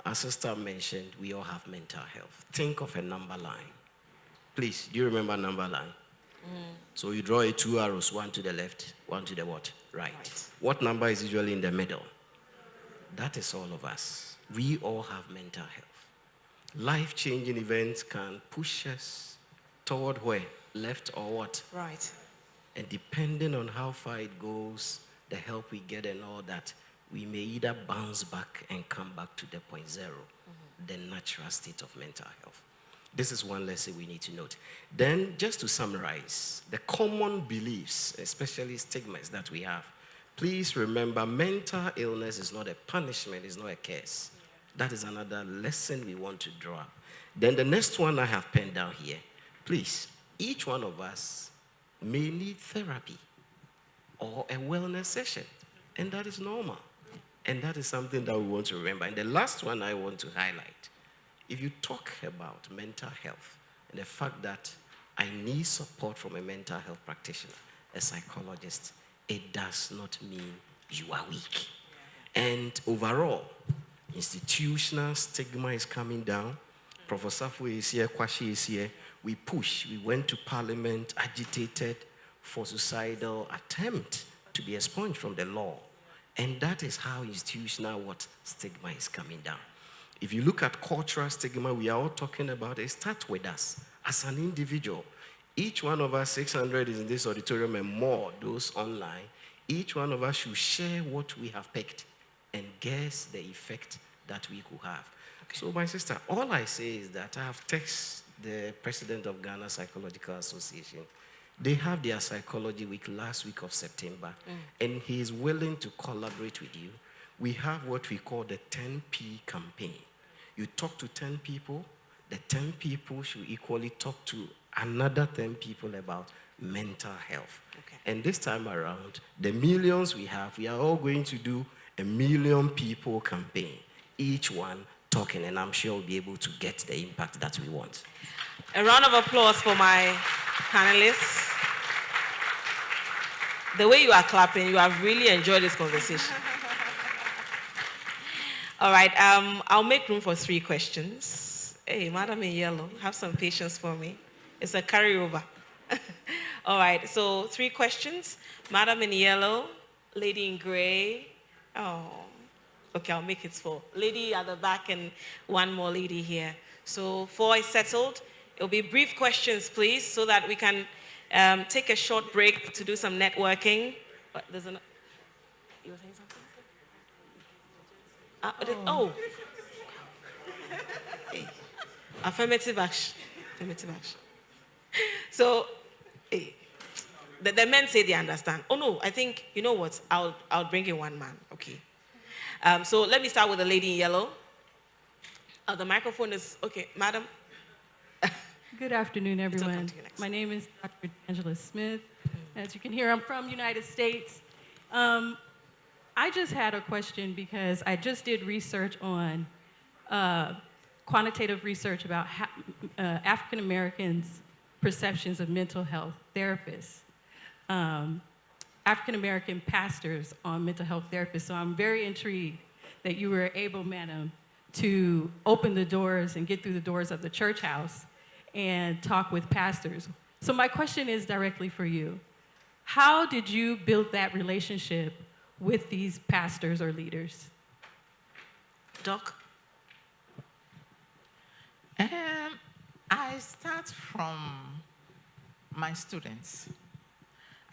As Sister mentioned, we all have mental health. Think of a number line. Please, do you remember a number line? So you draw 2 arrows, one to the left, one to the what? Right. What number is usually in the middle? That is all of us. We all have mental health. Life-changing events can push us toward where? Left or what? Right. And depending on how far it goes, the help we get and all that, we may either bounce back and come back to the point zero, the natural state of mental health. This is one lesson we need to note. Then, just to summarize, the common beliefs, especially stigmas that we have, please remember mental illness is not a punishment, it's not a curse. That is another lesson we want to draw up. Then the next one I have penned down here, please, each one of us may need therapy or a wellness session, and that is normal. And that is something that we want to remember. And the last one I want to highlight if you talk about mental health and the fact that I need support from a mental health practitioner, a psychologist, it does not mean you are weak. And overall, institutional stigma is coming down. Professor Fu is here, Kwashi is here. We push. We went to parliament, agitated for suicidal attempt to be expunged from the law. And that is how institutional stigma is coming down. If you look at cultural stigma, we are all talking about it. Start with us as an individual. Each one of us, 600 is in this auditorium and more, those online. Each one of us should share what we have picked and guess the effect that we could have. Okay. So, my sister, all I say is that I have texted the president of Ghana Psychological Association. They have their psychology week last week of September, and he is willing to collaborate with you. We have what we call the 10P campaign. You talk to 10 people, the 10 people should equally talk to another 10 people about mental health. Okay. And this time around, the millions we have, we are all going to do a 1,000,000 people campaign, each one talking, and I'm sure we'll be able to get the impact that we want. A round of applause for my panelists. The way you are clapping, you have really enjoyed this conversation. All right, I'll make room for 3 questions. Hey, Madam in yellow, have some patience for me. It's a carryover. All right, so 3 questions. Madam in yellow, lady in gray. Oh, okay, I'll make it 4. Lady at the back and one more lady here. So 4 is settled. It'll be brief questions, please, so that we can take a short break to do some networking. But there's an... You were saying something? Oh. Hey. Affirmative action. Affirmative action. So, hey, the men say they understand. Oh no, I think, you know what? I'll bring in one man. Okay. So let me start with the lady in yellow. The microphone is, okay, madam. Good afternoon, everyone. My name is Dr. Angela Smith. As you can hear, I'm from United States. I just had a question because I just did research on quantitative research about African Americans' perceptions of mental health therapists, African American pastors on mental health therapists. So I'm very intrigued that you were able, madam, to open the doors and get through the doors of the church house and talk with pastors. So my question is directly for you. How did you build that relationship with these pastors or leaders? Doc? I start from my students.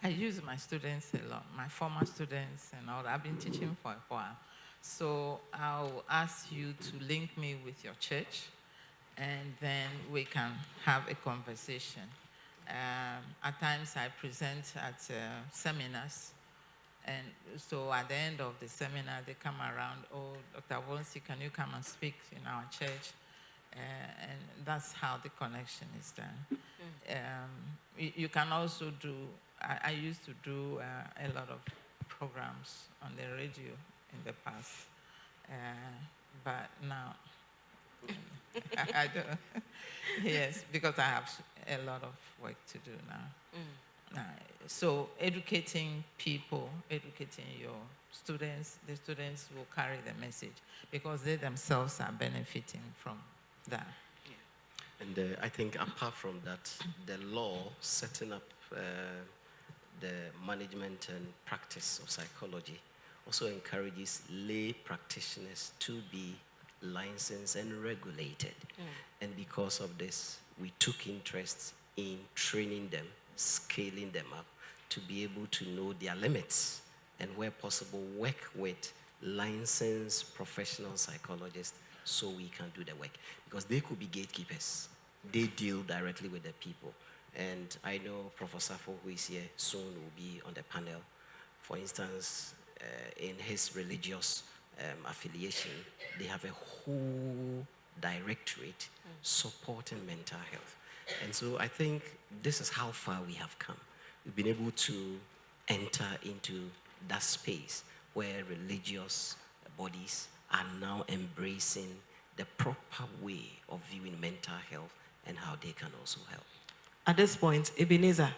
I use my students a lot, my former students and all that. I've been teaching for a while. So I'll ask you to link me with your church, and then we can have a conversation. At times I present at seminars, and so at the end of the seminar, they come around, oh, Dr. Wonsi, can you come and speak in our church? And that's how the connection is done. You can also do, I used to do a lot of programs on the radio in the past, but now, I don't. Yes, because I have a lot of work to do now. So educating people, educating your students, the students will carry the message because they themselves are benefiting from that. And I think apart from that, the law setting up the management and practice of psychology also encourages lay practitioners to be licensed and regulated. And because of this, we took interest in training them, scaling them up to be able to know their limits and where possible work with licensed professional psychologists so we can do the work. Because they could be gatekeepers. They deal directly with the people. And I know Professor Safo, who is here soon, will be on the panel. For instance, in his religious affiliation, they have a whole directorate supporting mental health. And so I think this is how far we have come. We've been able to enter into that space where religious bodies are now embracing the proper way of viewing mental health and how they can also help. At this point, Ebenezer.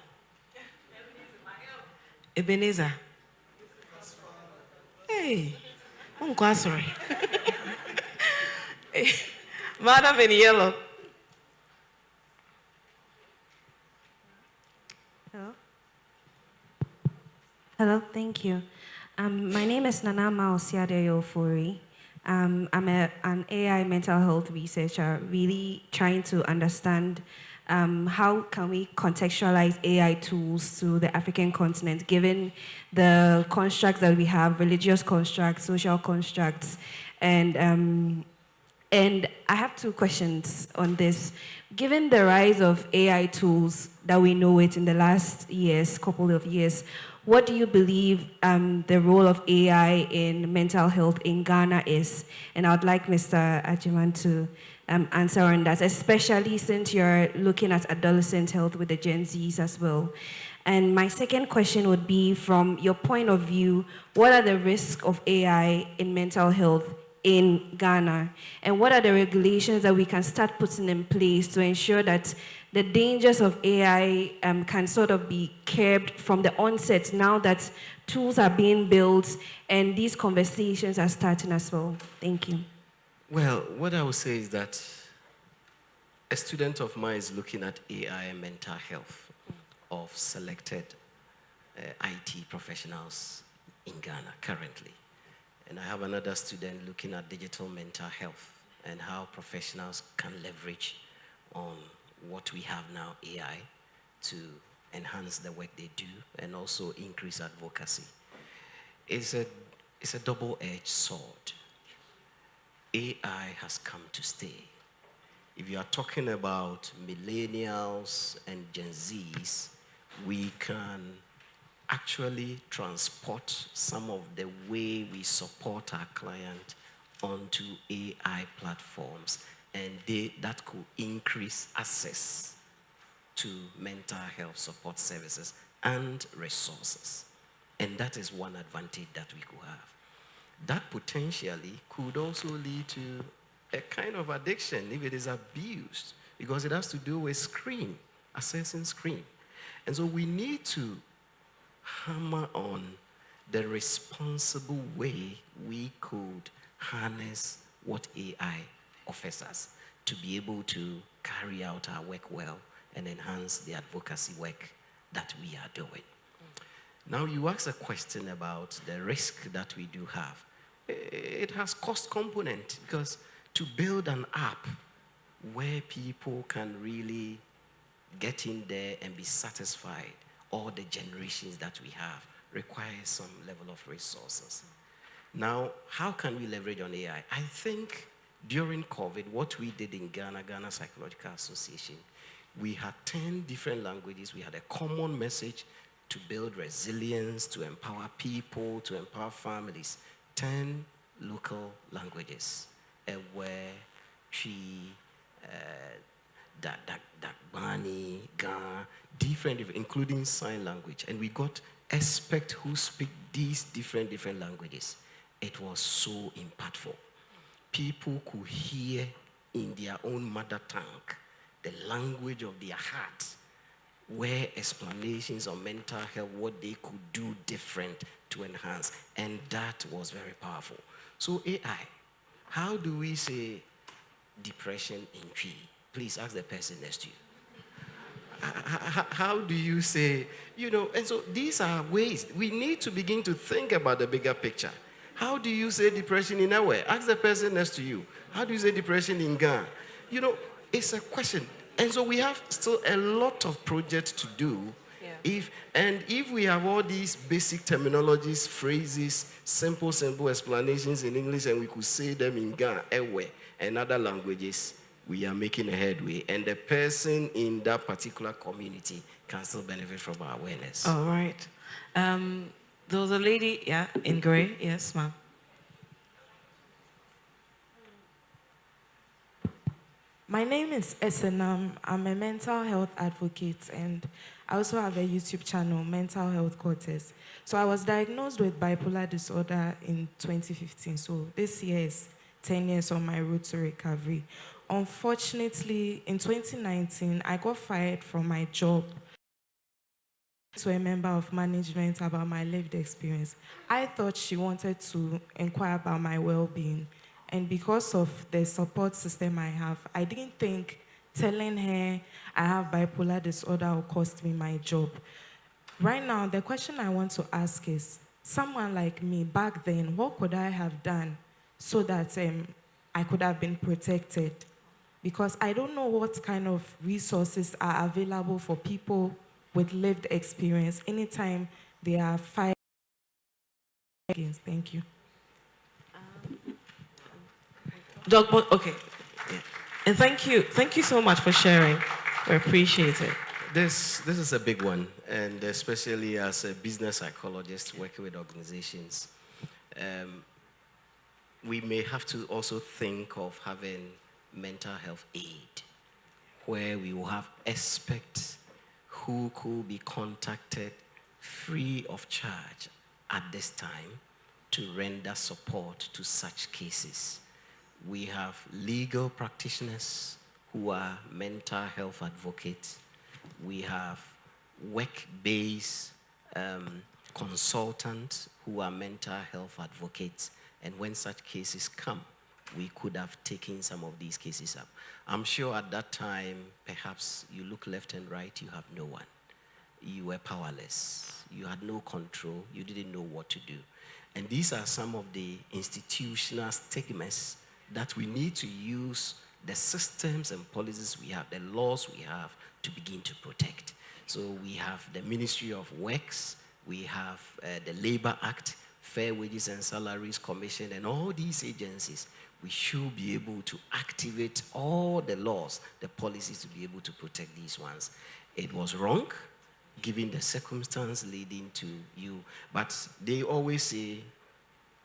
Ebenezer. Hey, I'm quite sorry. Madam in yellow. Hello. Hello, thank you. My name is Nana Maosiadeyo Ofori. I'm an AI mental health researcher, really trying to understand how can we contextualize AI tools to the African continent, given the constructs that we have, religious constructs, social constructs, and I have two questions on this. Given the rise of AI tools that we know it in the last couple of years, what do you believe the role of AI in mental health in Ghana is? And I would like Mr. Ajiman to answer on that, especially since you're looking at adolescent health with the Gen Zs as well. And my second question would be, from your point of view, what are the risks of AI in mental health in Ghana? And what are the regulations that we can start putting in place to ensure that the dangers of AI can sort of be curbed from the onset, now that tools are being built and these conversations are starting as well? Thank you. Well, what I would say is that a student of mine is looking at AI and mental health of selected IT professionals in Ghana currently. And I have another student looking at digital mental health and how professionals can leverage on what we have now, AI, to enhance the work they do and also increase advocacy. It's a double-edged sword. AI has come to stay. If you are talking about millennials and Gen Zs, we can actually transport some of the way we support our client onto AI platforms, and that could increase access to mental health support services and resources. And that is one advantage that we could have. That potentially could also lead to a kind of addiction if it is abused, because it has to do with accessing screen. And so we need to hammer on the responsible way we could harness what AI offers us to be able to carry out our work well and enhance the advocacy work that we are doing. Now, you asked a question about the risk that we do have. It has cost component, because to build an app where people can really get in there and be satisfied, all the generations that we have, requires some level of resources. Now, how can we leverage on AI? I think during COVID, what we did in Ghana Psychological Association, we had 10 different languages. We had a common message to build resilience, to empower people, to empower families. 10 local languages. Ewe, Twi, Dagbani, Ga, different, including sign language. And we got experts who speak these different languages. It was so impactful. People could hear in their own mother tongue the language of their heart, where explanations on mental health, what they could do different to enhance. And that was very powerful. So AI, how do we say depression in Twi? Please ask the person next to you. How do you say, and so these are ways we need to begin to think about the bigger picture. How do you say depression in Ewe? Ask the person next to you. How do you say depression in Ghana? It's a question. And so we have still a lot of projects to do. Yeah. If we have all these basic terminologies, phrases, simple explanations in English, and we could say them in Ghana, Ewe, and other languages, we are making a headway. And the person in that particular community can still benefit from our awareness. All right. There was a lady, in gray. Yes, ma'am. My name is Esenam. I'm a mental health advocate, and I also have a YouTube channel, Mental Health Cortez. So I was diagnosed with bipolar disorder in 2015. So this year is 10 years on my road to recovery. Unfortunately, in 2019, I got fired from my job to a member of management about my lived experience. I thought she wanted to inquire about my well-being. And because of the support system I have, I didn't think telling her I have bipolar disorder will cost me my job. Right now, the question I want to ask is, someone like me back then, what could I have done so that I could have been protected? Because I don't know what kind of resources are available for people with lived experience anytime they are fighting against. Thank you. Okay. Yeah. And thank you so much for sharing. We appreciate it. This is a big one, and especially as a business psychologist working with organizations, we may have to also think of having mental health aid, where we will have experts who could be contacted free of charge at this time to render support to such cases. We have legal practitioners who are mental health advocates. We have work-based consultants who are mental health advocates. And when such cases come, we could have taken some of these cases up. I'm sure at that time, perhaps you look left and right, you have no one. You were powerless. You had no control. You didn't know what to do. And these are some of the institutional stigmas that we need to use the systems and policies we have, the laws we have, to begin to protect. So we have the Ministry of Works, we have the Labor Act, Fair Wages and Salaries Commission, and all these agencies. We should be able to activate all the laws, the policies to be able to protect these ones. It was wrong, given the circumstance leading to you. But they always say,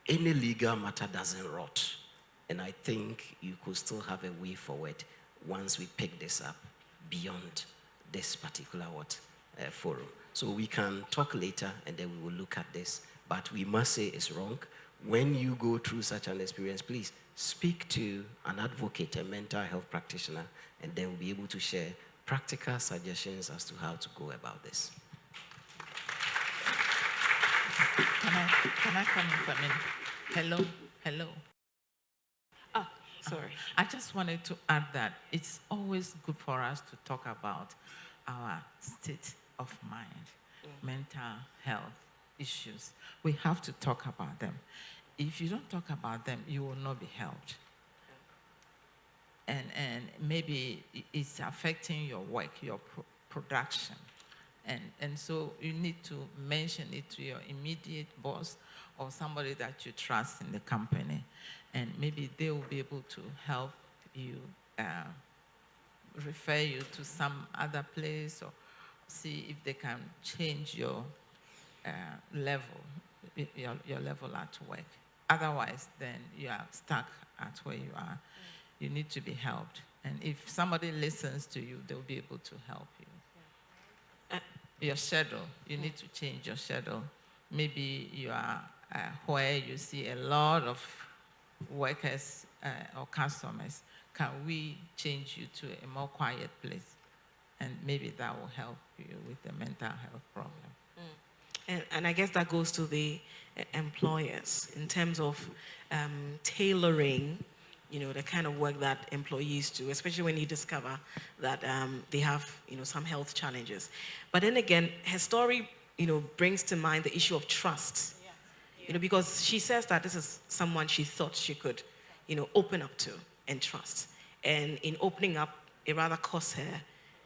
any legal matter doesn't rot. And I think you could still have a way forward once we pick this up beyond this particular forum. So we can talk later and then we will look at this. But we must say it's wrong. When you go through such an experience, please speak to an advocate, a mental health practitioner, and then we'll be able to share practical suggestions as to how to go about this. Can I come in for a minute? Hello. Sorry. I just wanted to add that it's always good for us to talk about our state of mind, mental health issues. We have to talk about them. If you don't talk about them, you will not be helped. And maybe it's affecting your work, your production. And so you need to mention it to your immediate boss or somebody that you trust in the company. And maybe they will be able to help you, refer you to some other place, or see if they can change your level, your level at work. Otherwise, then you are stuck at where you are. You need to be helped. And if somebody listens to you, they'll be able to help you. Your schedule, you need to change your schedule. Maybe you are where you see a lot of workers or customers. Can we change you to a more quiet place? And maybe that will help you with the mental health problem. And I guess that goes to the employers in terms of tailoring, the kind of work that employees do, especially when you discover that they have, some health challenges. But then again, her story, brings to mind the issue of trust. Because she says that this is someone she thought she could, open up to and trust. And in opening up, it rather cost her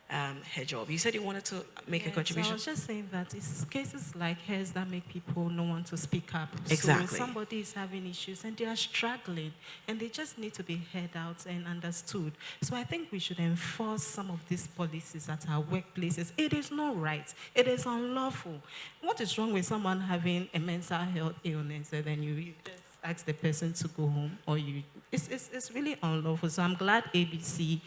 her job. You said you wanted to make a contribution. So I was just saying that it's cases like hers that make people not want to speak up. Exactly. So somebody is having issues and they are struggling and they just need to be heard out and understood. So I think we should enforce some of these policies at our workplaces. It is not right. It is unlawful. What is wrong with someone having a mental health illness and then you just ask the person to go home, or it's really unlawful. So I'm glad ABC,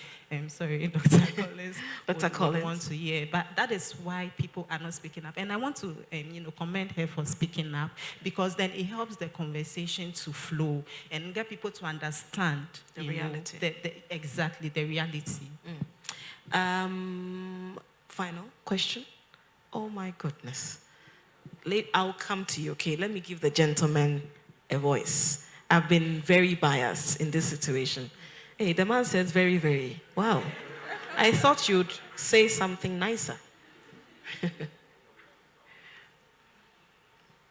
sorry, Dr. Collins, would want to hear. But that is why people are not speaking up. And I want to, commend her for speaking up, because then it helps the conversation to flow and get people to understand The reality. Exactly, the reality. Final question. Oh my goodness. I'll come to you, okay? Let me give the gentleman a voice. I've been very biased in this situation. Hey, the man says very, very. Wow. I thought you'd say something nicer.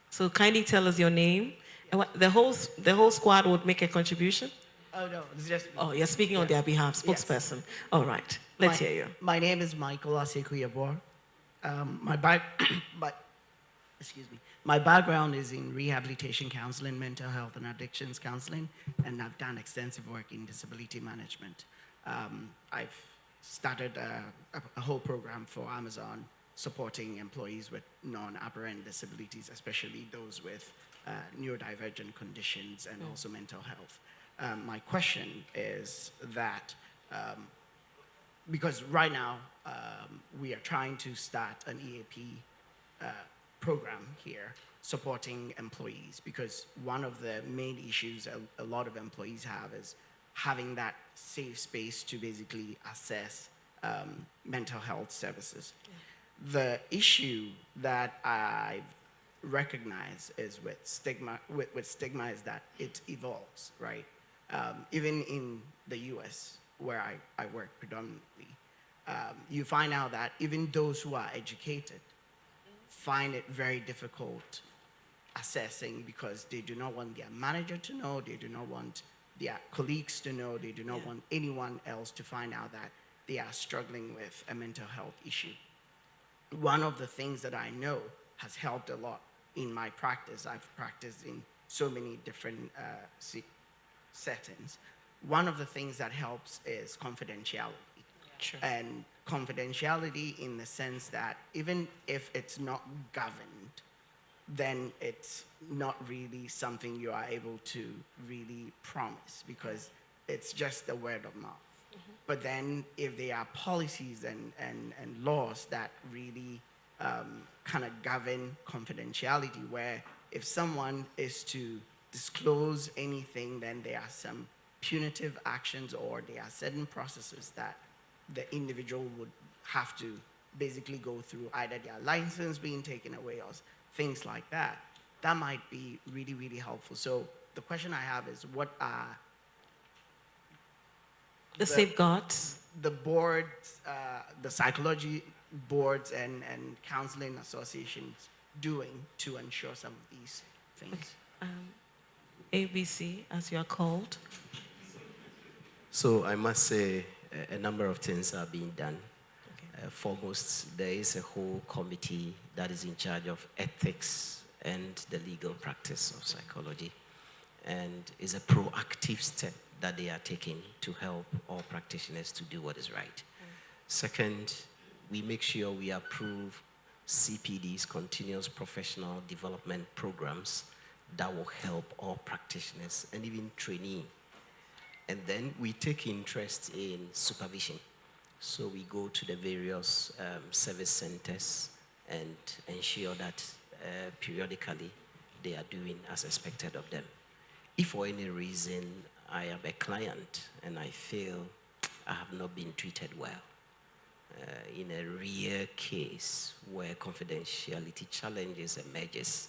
So kindly tell us your name. And the whole squad would make a contribution? Oh, no, it's just me. Oh, you're speaking on their behalf, spokesperson. Yes. All right, let's hear you. My name is Michael Asekuyabor. My background is in rehabilitation counseling, mental health and addictions counseling, and I've done extensive work in disability management. I've started a whole program for Amazon supporting employees with non-apparent disabilities, especially those with neurodivergent conditions and also mental health. My question is that, because right now we are trying to start an EAP program here supporting employees, because one of the main issues a lot of employees have is having that safe space to basically assess mental health services. The issue that I recognize is with stigma is that it evolves, right? Even in the US, where I work predominantly, you find out that even those who are educated find it very difficult assessing, because they do not want their manager to know, they do not want their colleagues to know, they do not want anyone else to find out that they are struggling with a mental health issue. One of the things that I know has helped a lot in my practice, I've practiced in so many different settings. One of the things that helps is confidentiality. Sure. And confidentiality in the sense that even if it's not governed, then it's not really something you are able to really promise, because it's just the word of mouth. But then if there are policies and laws that really kind of govern confidentiality, where if someone is to disclose anything, then there are some punitive actions, or there are certain processes that the individual would have to basically go through, either their license being taken away or things like that. That might be really, really helpful. So the question I have is, what are the safeguards? The boards, the psychology boards and counseling associations doing to ensure some of these things? ABC, as you are called. So I must say a number of things are being done. Foremost, there is a whole committee that is in charge of ethics and the legal practice of psychology. And it's a proactive step that they are taking to help all practitioners to do what is right. Second, we make sure we approve CPDs, continuous professional development programs, that will help all practitioners and even trainees. And then we take interest in supervision. So we go to the various service centers and ensure that periodically they are doing as expected of them. If for any reason I am a client and I feel I have not been treated well, in a rare case where confidentiality challenges emerges,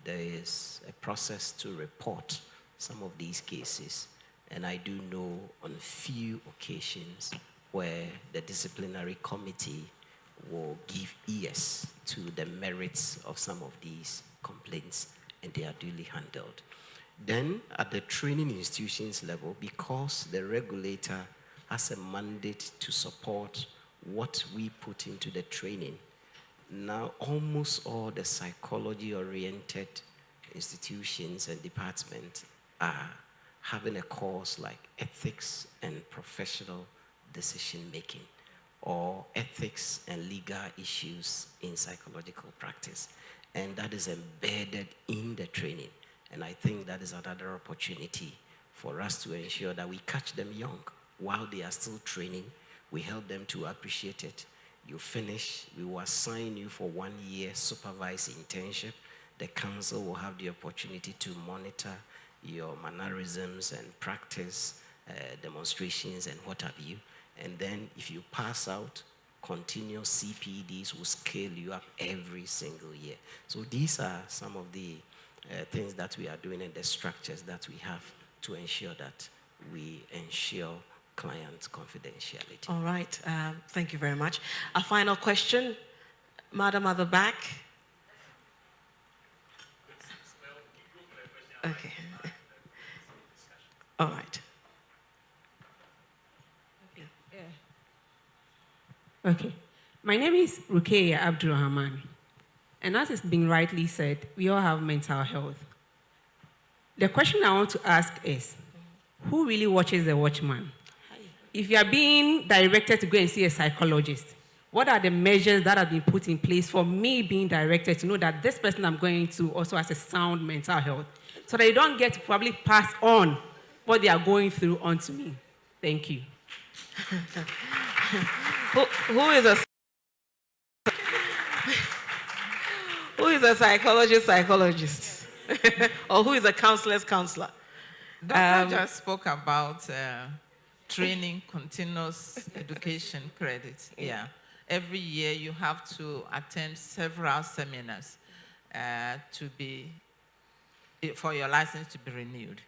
there is a process to report some of these cases. And I do know on few occasions where the disciplinary committee will give ears to the merits of some of these complaints, and they are duly handled. Then at the training institutions level, because the regulator has a mandate to support what we put into the training, now almost all the psychology-oriented institutions and departments are having a course like ethics and professional decision-making, or ethics and legal issues in psychological practice. And that is embedded in the training. And I think that is another opportunity for us to ensure that we catch them young while they are still training. We help them to appreciate it. You finish, we will assign you for 1 year supervised internship. The council will have the opportunity to monitor your mannerisms and practice demonstrations and what have you. And then if you pass out, continuous CPDs will scale you up every single year. So these are some of the things that we are doing and the structures that we have to ensure that we ensure client confidentiality. All right. Thank you very much. A final question. Madam at the back. Okay. All right. Okay. My name is Rukeya Abdurrahman. And as has been rightly said, we all have mental health. The question I want to ask is, who really watches the watchman? If you are being directed to go and see a psychologist, what are the measures that have been put in place for me being directed to know that this person I'm going to also has a sound mental health, so that you don't get to probably pass on what they are going through onto me? Thank you. Who is a psychologist? Or who is a counselor's counselor? Doctor just spoke about training, continuous education credits. Yeah. Every year you have to attend several seminars for your license to be renewed.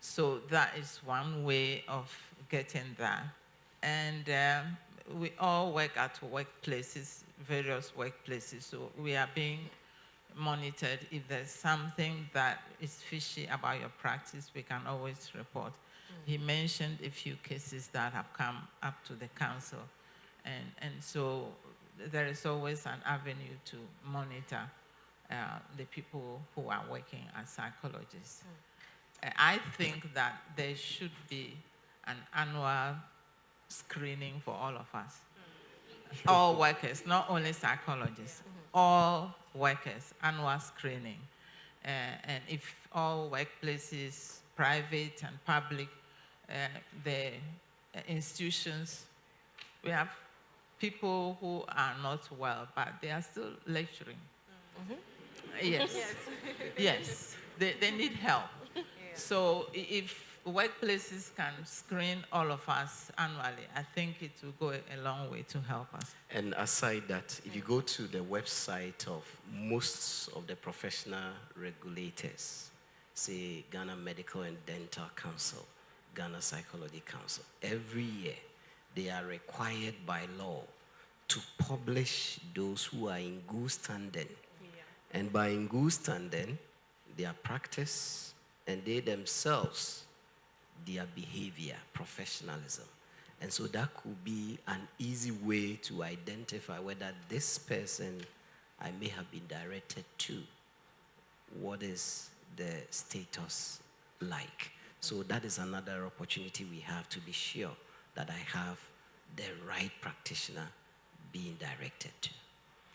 So that is one way of getting that. And we all work at workplaces, various workplaces, so we are being monitored. If there's something that is fishy about your practice, we can always report. He mentioned a few cases that have come up to the council, and so there is always an avenue to monitor the people who are working as psychologists. I think that there should be an annual screening for all of us. All workers, not only psychologists, all workers, annual screening. And if all workplaces, private and public, the institutions, we have people who are not well, but they are still lecturing. Yes, yes, they need help. So if workplaces can screen all of us annually, I think it will go a long way to help us. And aside that, if you go to the website of most of the professional regulators, say Ghana Medical and Dental Council, Ghana Psychology Council, every year they are required by law to publish those who are in good standing. Yeah. And by in good standing, their practice and they themselves, their behavior, professionalism. And so that could be an easy way to identify whether this person I may have been directed to, what is the status like? So that is another opportunity we have to be sure that I have the right practitioner being directed to.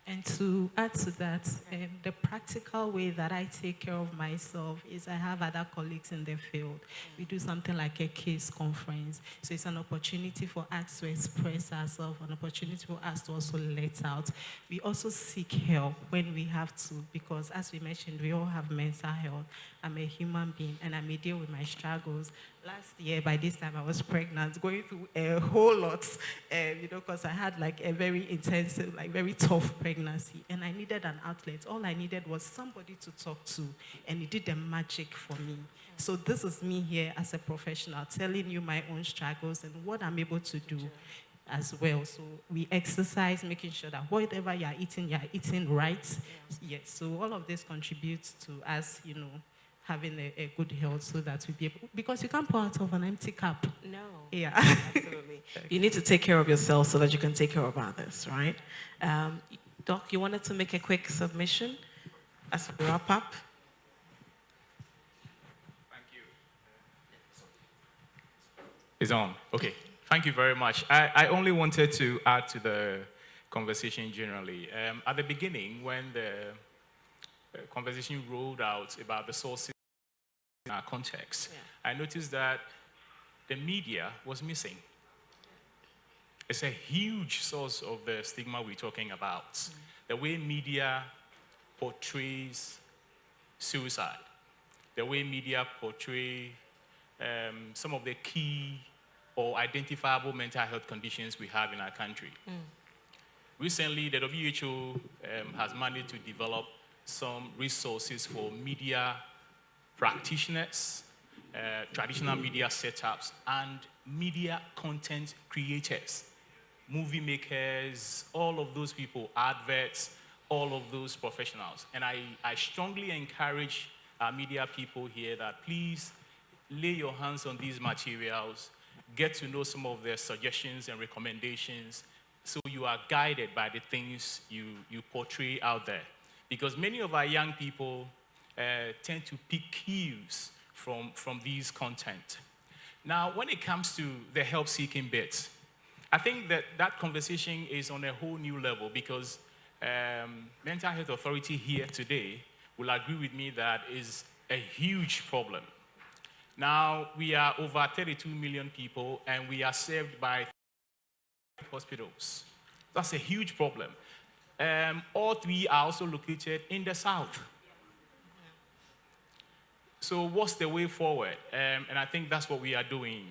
And to add to that, the practical way that I take care of myself is I have other colleagues in the field. We do something like a case conference. So it's an opportunity for us to express ourselves, an opportunity for us to also let out. We also seek help when we have to, because as we mentioned, we all have mental health. I'm a human being and I may deal with my struggles. Last year, by this time, I was pregnant, going through a whole lot, because I had like a very intensive, like very tough pregnancy, and I needed an outlet. All I needed was somebody to talk to, and it did the magic for me. So this is me here as a professional, telling you my own struggles and what I'm able to do as well. So we exercise, making sure that whatever you're eating right. Yes, so all of this contributes to us, having a good health so that we be able, because you can't pour out of an empty cup. No. Yeah. Absolutely. You need to take care of yourself so that you can take care of others, right? Doc, you wanted to make a quick submission as we wrap up? Thank you. It's on. Okay. Thank you very much. I only wanted to add to the conversation generally. At the beginning, when the conversation rolled out about the sources in our context, I noticed that the media was missing. It's a huge source of the stigma we're talking about. The way media portrays suicide, the way media portray some of the key or identifiable mental health conditions we have in our country. Recently, the WHO has managed to develop some resources for media practitioners, traditional media setups, and media content creators, movie makers, all of those people, adverts, all of those professionals. And I strongly encourage our media people here that please lay your hands on these materials, get to know some of their suggestions and recommendations, so you are guided by the things you portray out there. Because many of our young people tend to pick cues from these content. Now, when it comes to the help-seeking bit, I think that conversation is on a whole new level because Mental Health Authority here today will agree with me that is a huge problem. Now, we are over 32 million people and we are served by hospitals. That's a huge problem. All three are also located in the south. So what's the way forward? And I think that's what we are doing.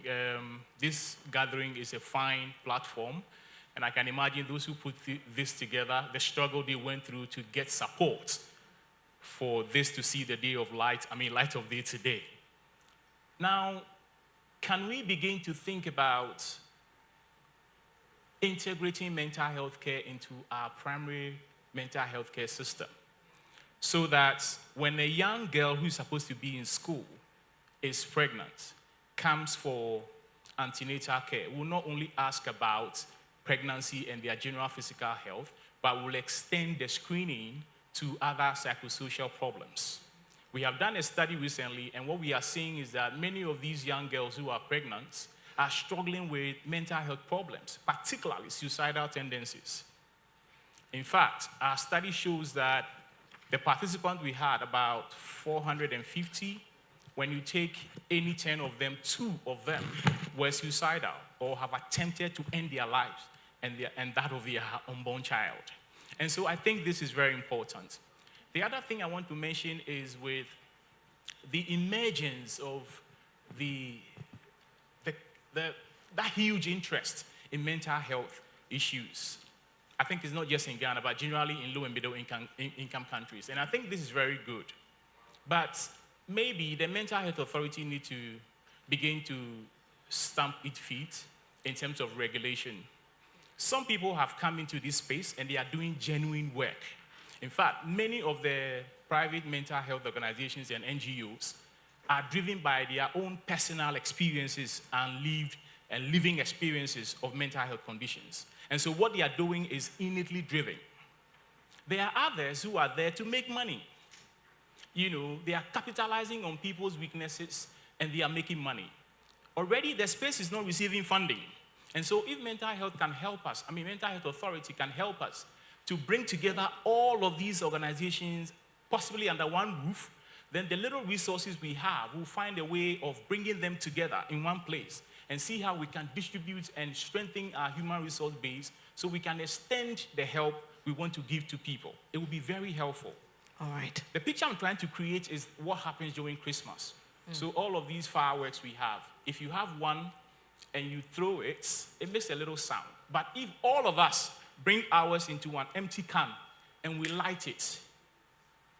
This gathering is a fine platform, and I can imagine those who put this together, the struggle they went through to get support for this to see the day of light, light of day today. Now, can we begin to think about integrating mental health care into our primary mental health care system, so that when a young girl who's supposed to be in school is pregnant, comes for antenatal care, will not only ask about pregnancy and their general physical health, but will extend the screening to other psychosocial problems. We have done a study recently, and what we are seeing is that many of these young girls who are pregnant are struggling with mental health problems, particularly suicidal tendencies. In fact, our study shows that the participants we had, about 450, when you take any 10 of them, 2 of them were suicidal or have attempted to end their lives and that of their unborn child. And so I think this is very important. The other thing I want to mention is with the emergence of that huge interest in mental health issues. I think it's not just in Ghana, but generally in low and middle income countries. And I think this is very good. But maybe the Mental Health Authority need to begin to stamp its feet in terms of regulation. Some people have come into this space and they are doing genuine work. In fact, many of the private mental health organizations and NGOs are driven by their own personal experiences and living experiences of mental health conditions. And so what they are doing is innately driven. There are others who are there to make money. You know, they are capitalizing on people's weaknesses and they are making money. Already the space is not receiving funding. And so if mental health can help us, Mental Health Authority can help us to bring together all of these organizations, possibly under one roof, then the little resources we have will find a way of bringing them together in one place and see how we can distribute and strengthen our human resource base so we can extend the help we want to give to people. It will be very helpful. All right. The picture I'm trying to create is what happens during Christmas. So all of these fireworks we have, if you have one and you throw it, it makes a little sound. But if all of us bring ours into an empty can and we light it,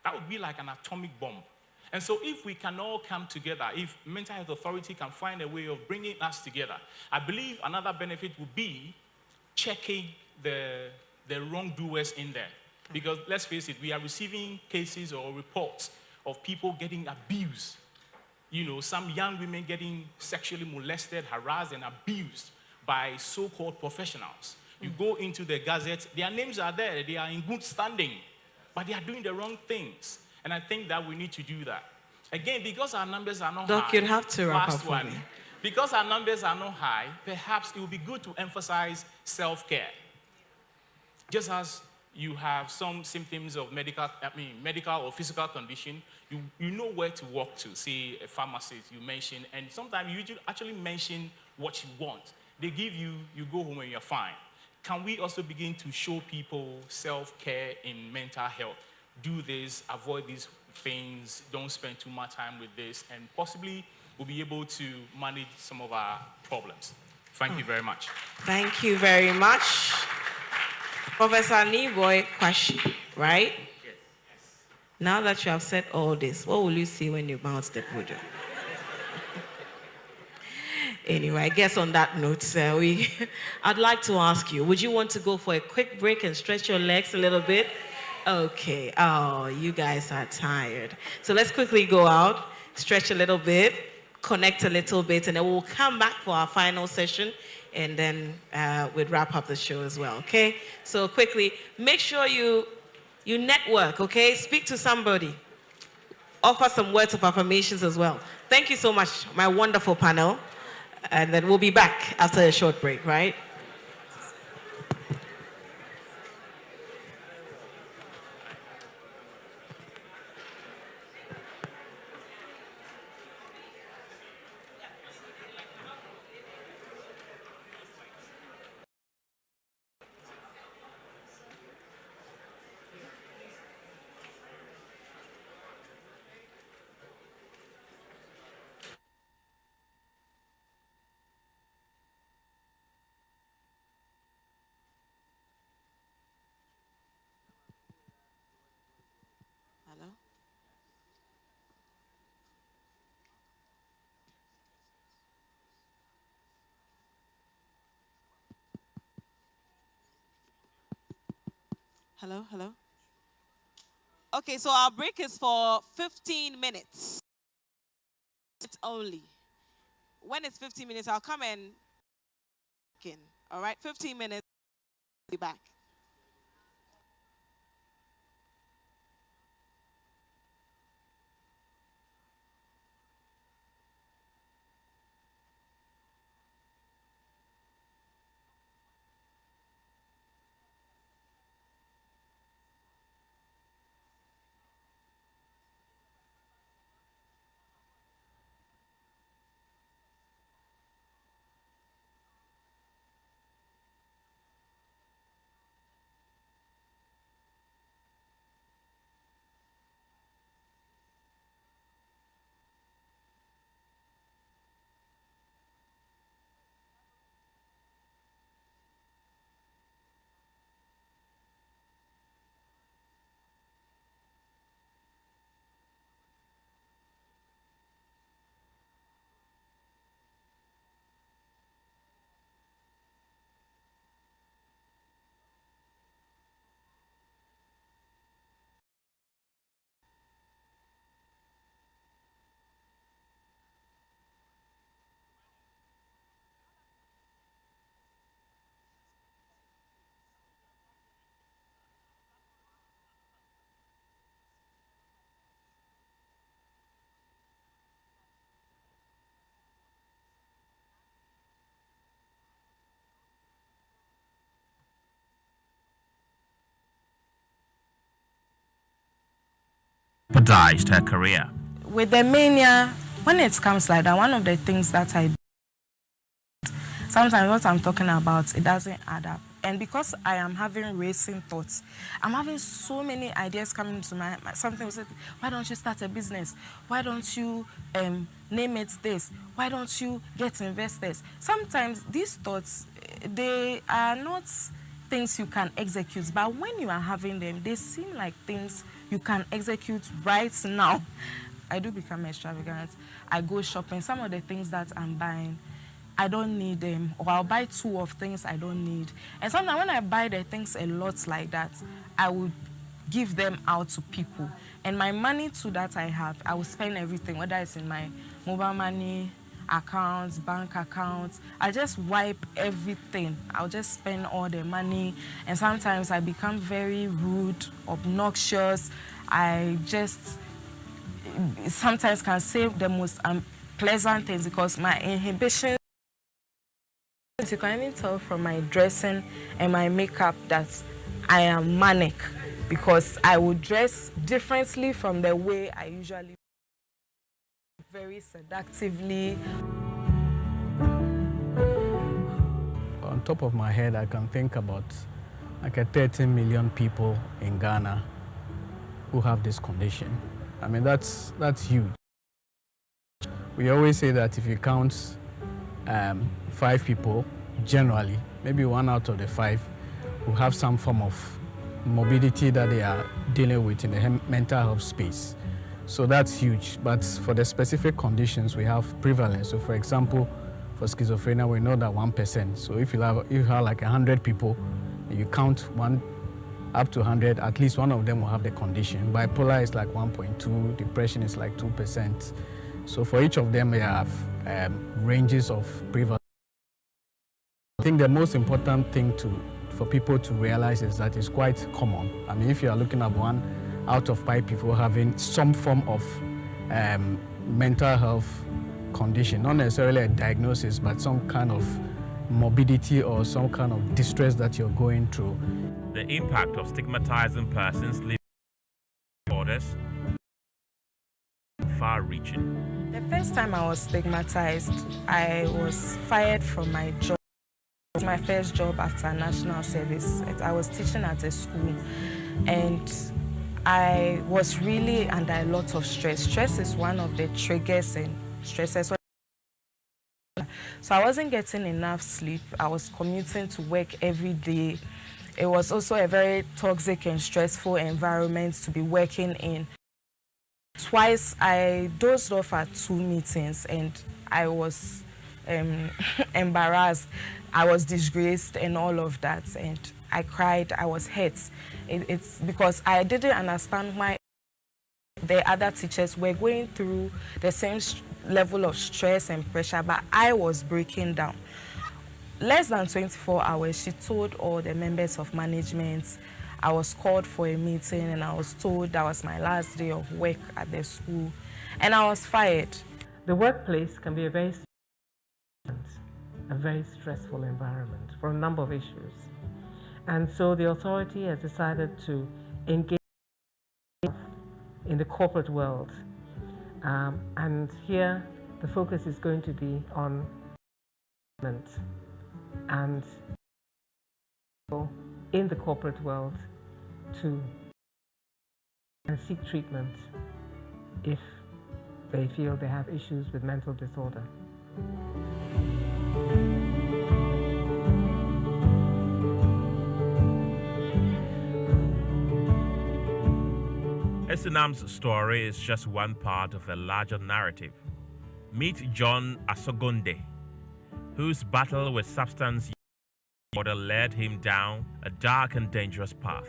that would be like an atomic bomb. And so if we can all come together, if Mental Health Authority can find a way of bringing us together, I believe another benefit would be checking the wrongdoers in there. Because let's face it, we are receiving cases or reports of people getting abused. You know, some young women getting sexually molested, harassed, and abused by so-called professionals. You go into the Gazette, their names are there, they are in good standing, but they are doing the wrong things. And I think that we need to do that. Again, because our numbers are not high. Doc, you'd have to wrap up for me. Because our numbers are not high, perhaps it would be good to emphasize self-care. Just as, you have some symptoms of medical or physical condition, you know where to walk to, say a pharmacist you mentioned, and sometimes you actually mention what you want. They give you, you go home and you're fine. Can we also begin to show people self-care in mental health? Do this, avoid these things, don't spend too much time with this, and possibly we'll be able to manage some of our problems. Thank you very much. Thank you very much. Professor Niboye Kwashi, right? Yes. Now that you have said all this, what will you see when you bounce the podium? Anyway, I guess on that note, I'd like to ask you, would you want to go for a quick break and stretch your legs a little bit? Okay. Oh, you guys are tired. So let's quickly go out, stretch a little bit, connect a little bit, and then we'll come back for our final session, and then we'll wrap up the show as well, okay? So quickly, make sure you network, okay? Speak to somebody. Offer some words of affirmations as well. Thank you so much, my wonderful panel. And then we'll be back after a short break, right? Hello, hello. Okay, so our break is for 15 minutes. It's only. When it's 15 minutes, I'll come and in. All right, 15 minutes, be back. Jeopardized her career. With the mania, when it comes like that, one of the things that I do, sometimes what I'm talking about, it doesn't add up. And because I am having racing thoughts, I'm having so many ideas coming to my something will say, why don't you start a business? Why don't you name it this? Why don't you get investors? Sometimes these thoughts, they are not things you can execute, but when you are having them, they seem like things you can execute right now. I do become extravagant. I go shopping. Some of the things that I'm buying, I don't need them, or I'll buy two of things I don't need. And sometimes when I buy the things a lot like that, I would give them out to people. And my money too that I have, I will spend everything, whether it's in my mobile money, accounts, bank accounts. I just wipe everything. I'll just spend all the money. And sometimes I become very rude, obnoxious. I just sometimes can say the most unpleasant things because my inhibition. You can even tell from my dressing and my makeup that I am manic because I would dress differently from the way I usually very seductively. On top of my head, I can think about like 13 million people in Ghana who have this condition. I mean, that's huge. We always say that if you count 5 people, generally, maybe 1 out of the 5 who have some form of morbidity that they are dealing with in the mental health space. So that's huge. But for the specific conditions, we have prevalence. So for example, for schizophrenia, we know that 1%. So if you have like 100 people, you count 1 up to 100, at least one of them will have the condition. Bipolar is like 1.2, depression is like 2%. So for each of them, we have ranges of prevalence. I think the most important thing for people to realize is that it's quite common. I mean, if you are looking at 1 out of 5 people having some form of mental health condition, not necessarily a diagnosis, but some kind of morbidity or some kind of distress that you're going through. The impact of stigmatizing persons living with disorders far-reaching. The first time I was stigmatized, I was fired from my job. It was my first job after national service. I was teaching at a school, and I was really under a lot of stress. Stress is one of the triggers and stresses. So I wasn't getting enough sleep. I was commuting to work every day. It was also a very toxic and stressful environment to be working in. Twice I dozed off at 2 meetings and I was embarrassed. I was disgraced and all of that. And I cried, I was hurt. It's because I didn't understand why the other teachers were going through the same level of stress and pressure, but I was breaking down. Less than 24 hours, she told all the members of management. I was called for a meeting and I was told that was my last day of work at the school, and I was fired. The workplace can be a very stressful environment for a number of issues. And so the authority has decided to engage in the corporate world. And here the focus is going to be on and in the corporate world to seek treatment if they feel they have issues with mental disorder. Esinam's story is just one part of a larger narrative. Meet John Asogonde, whose battle with substance disorder led him down a dark and dangerous path.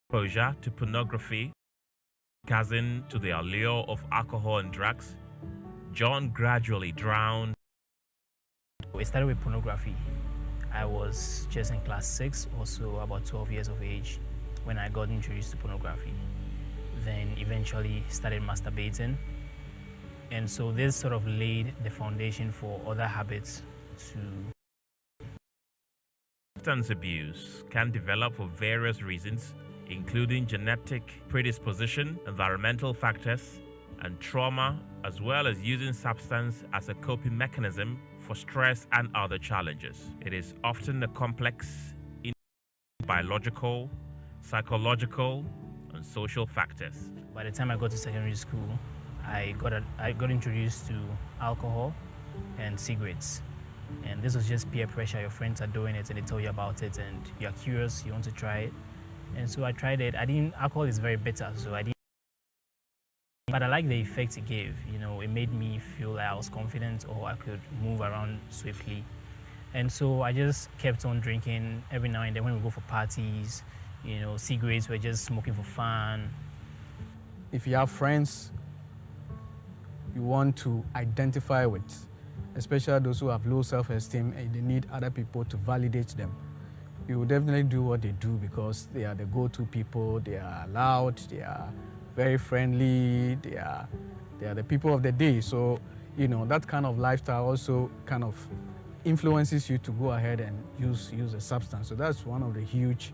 Exposure to pornography, cousin to the allure of alcohol and drugs, John gradually drowned. It started with pornography. I was just in class 6, also about 12 years of age, when I got introduced to pornography. Then eventually started masturbating. And so this sort of laid the foundation for other habits to... Substance abuse can develop for various reasons, including genetic predisposition, environmental factors, and trauma, as well as using substance as a coping mechanism for stress and other challenges. It is often a complex biological, psychological, and social factors. By the time I got to secondary school, I got introduced to alcohol and cigarettes. And this was just peer pressure. Your friends are doing it and they tell you about it and you're curious, you want to try it. And so I tried it. Alcohol is very bitter, so I didn't. But I like the effect it gave. You know, it made me feel like I was confident or I could move around swiftly. And so I just kept on drinking every now and then when we go for parties. You know, cigarettes, we're just smoking for fun. If you have friends you want to identify with, especially those who have low self-esteem and they need other people to validate them, you will definitely do what they do because they are the go-to people, they are loud, they are very friendly, they are the people of the day. So, you know, that kind of lifestyle also kind of influences you to go ahead and use a substance. So that's one of the huge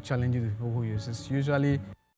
challenges with people who use. It's usually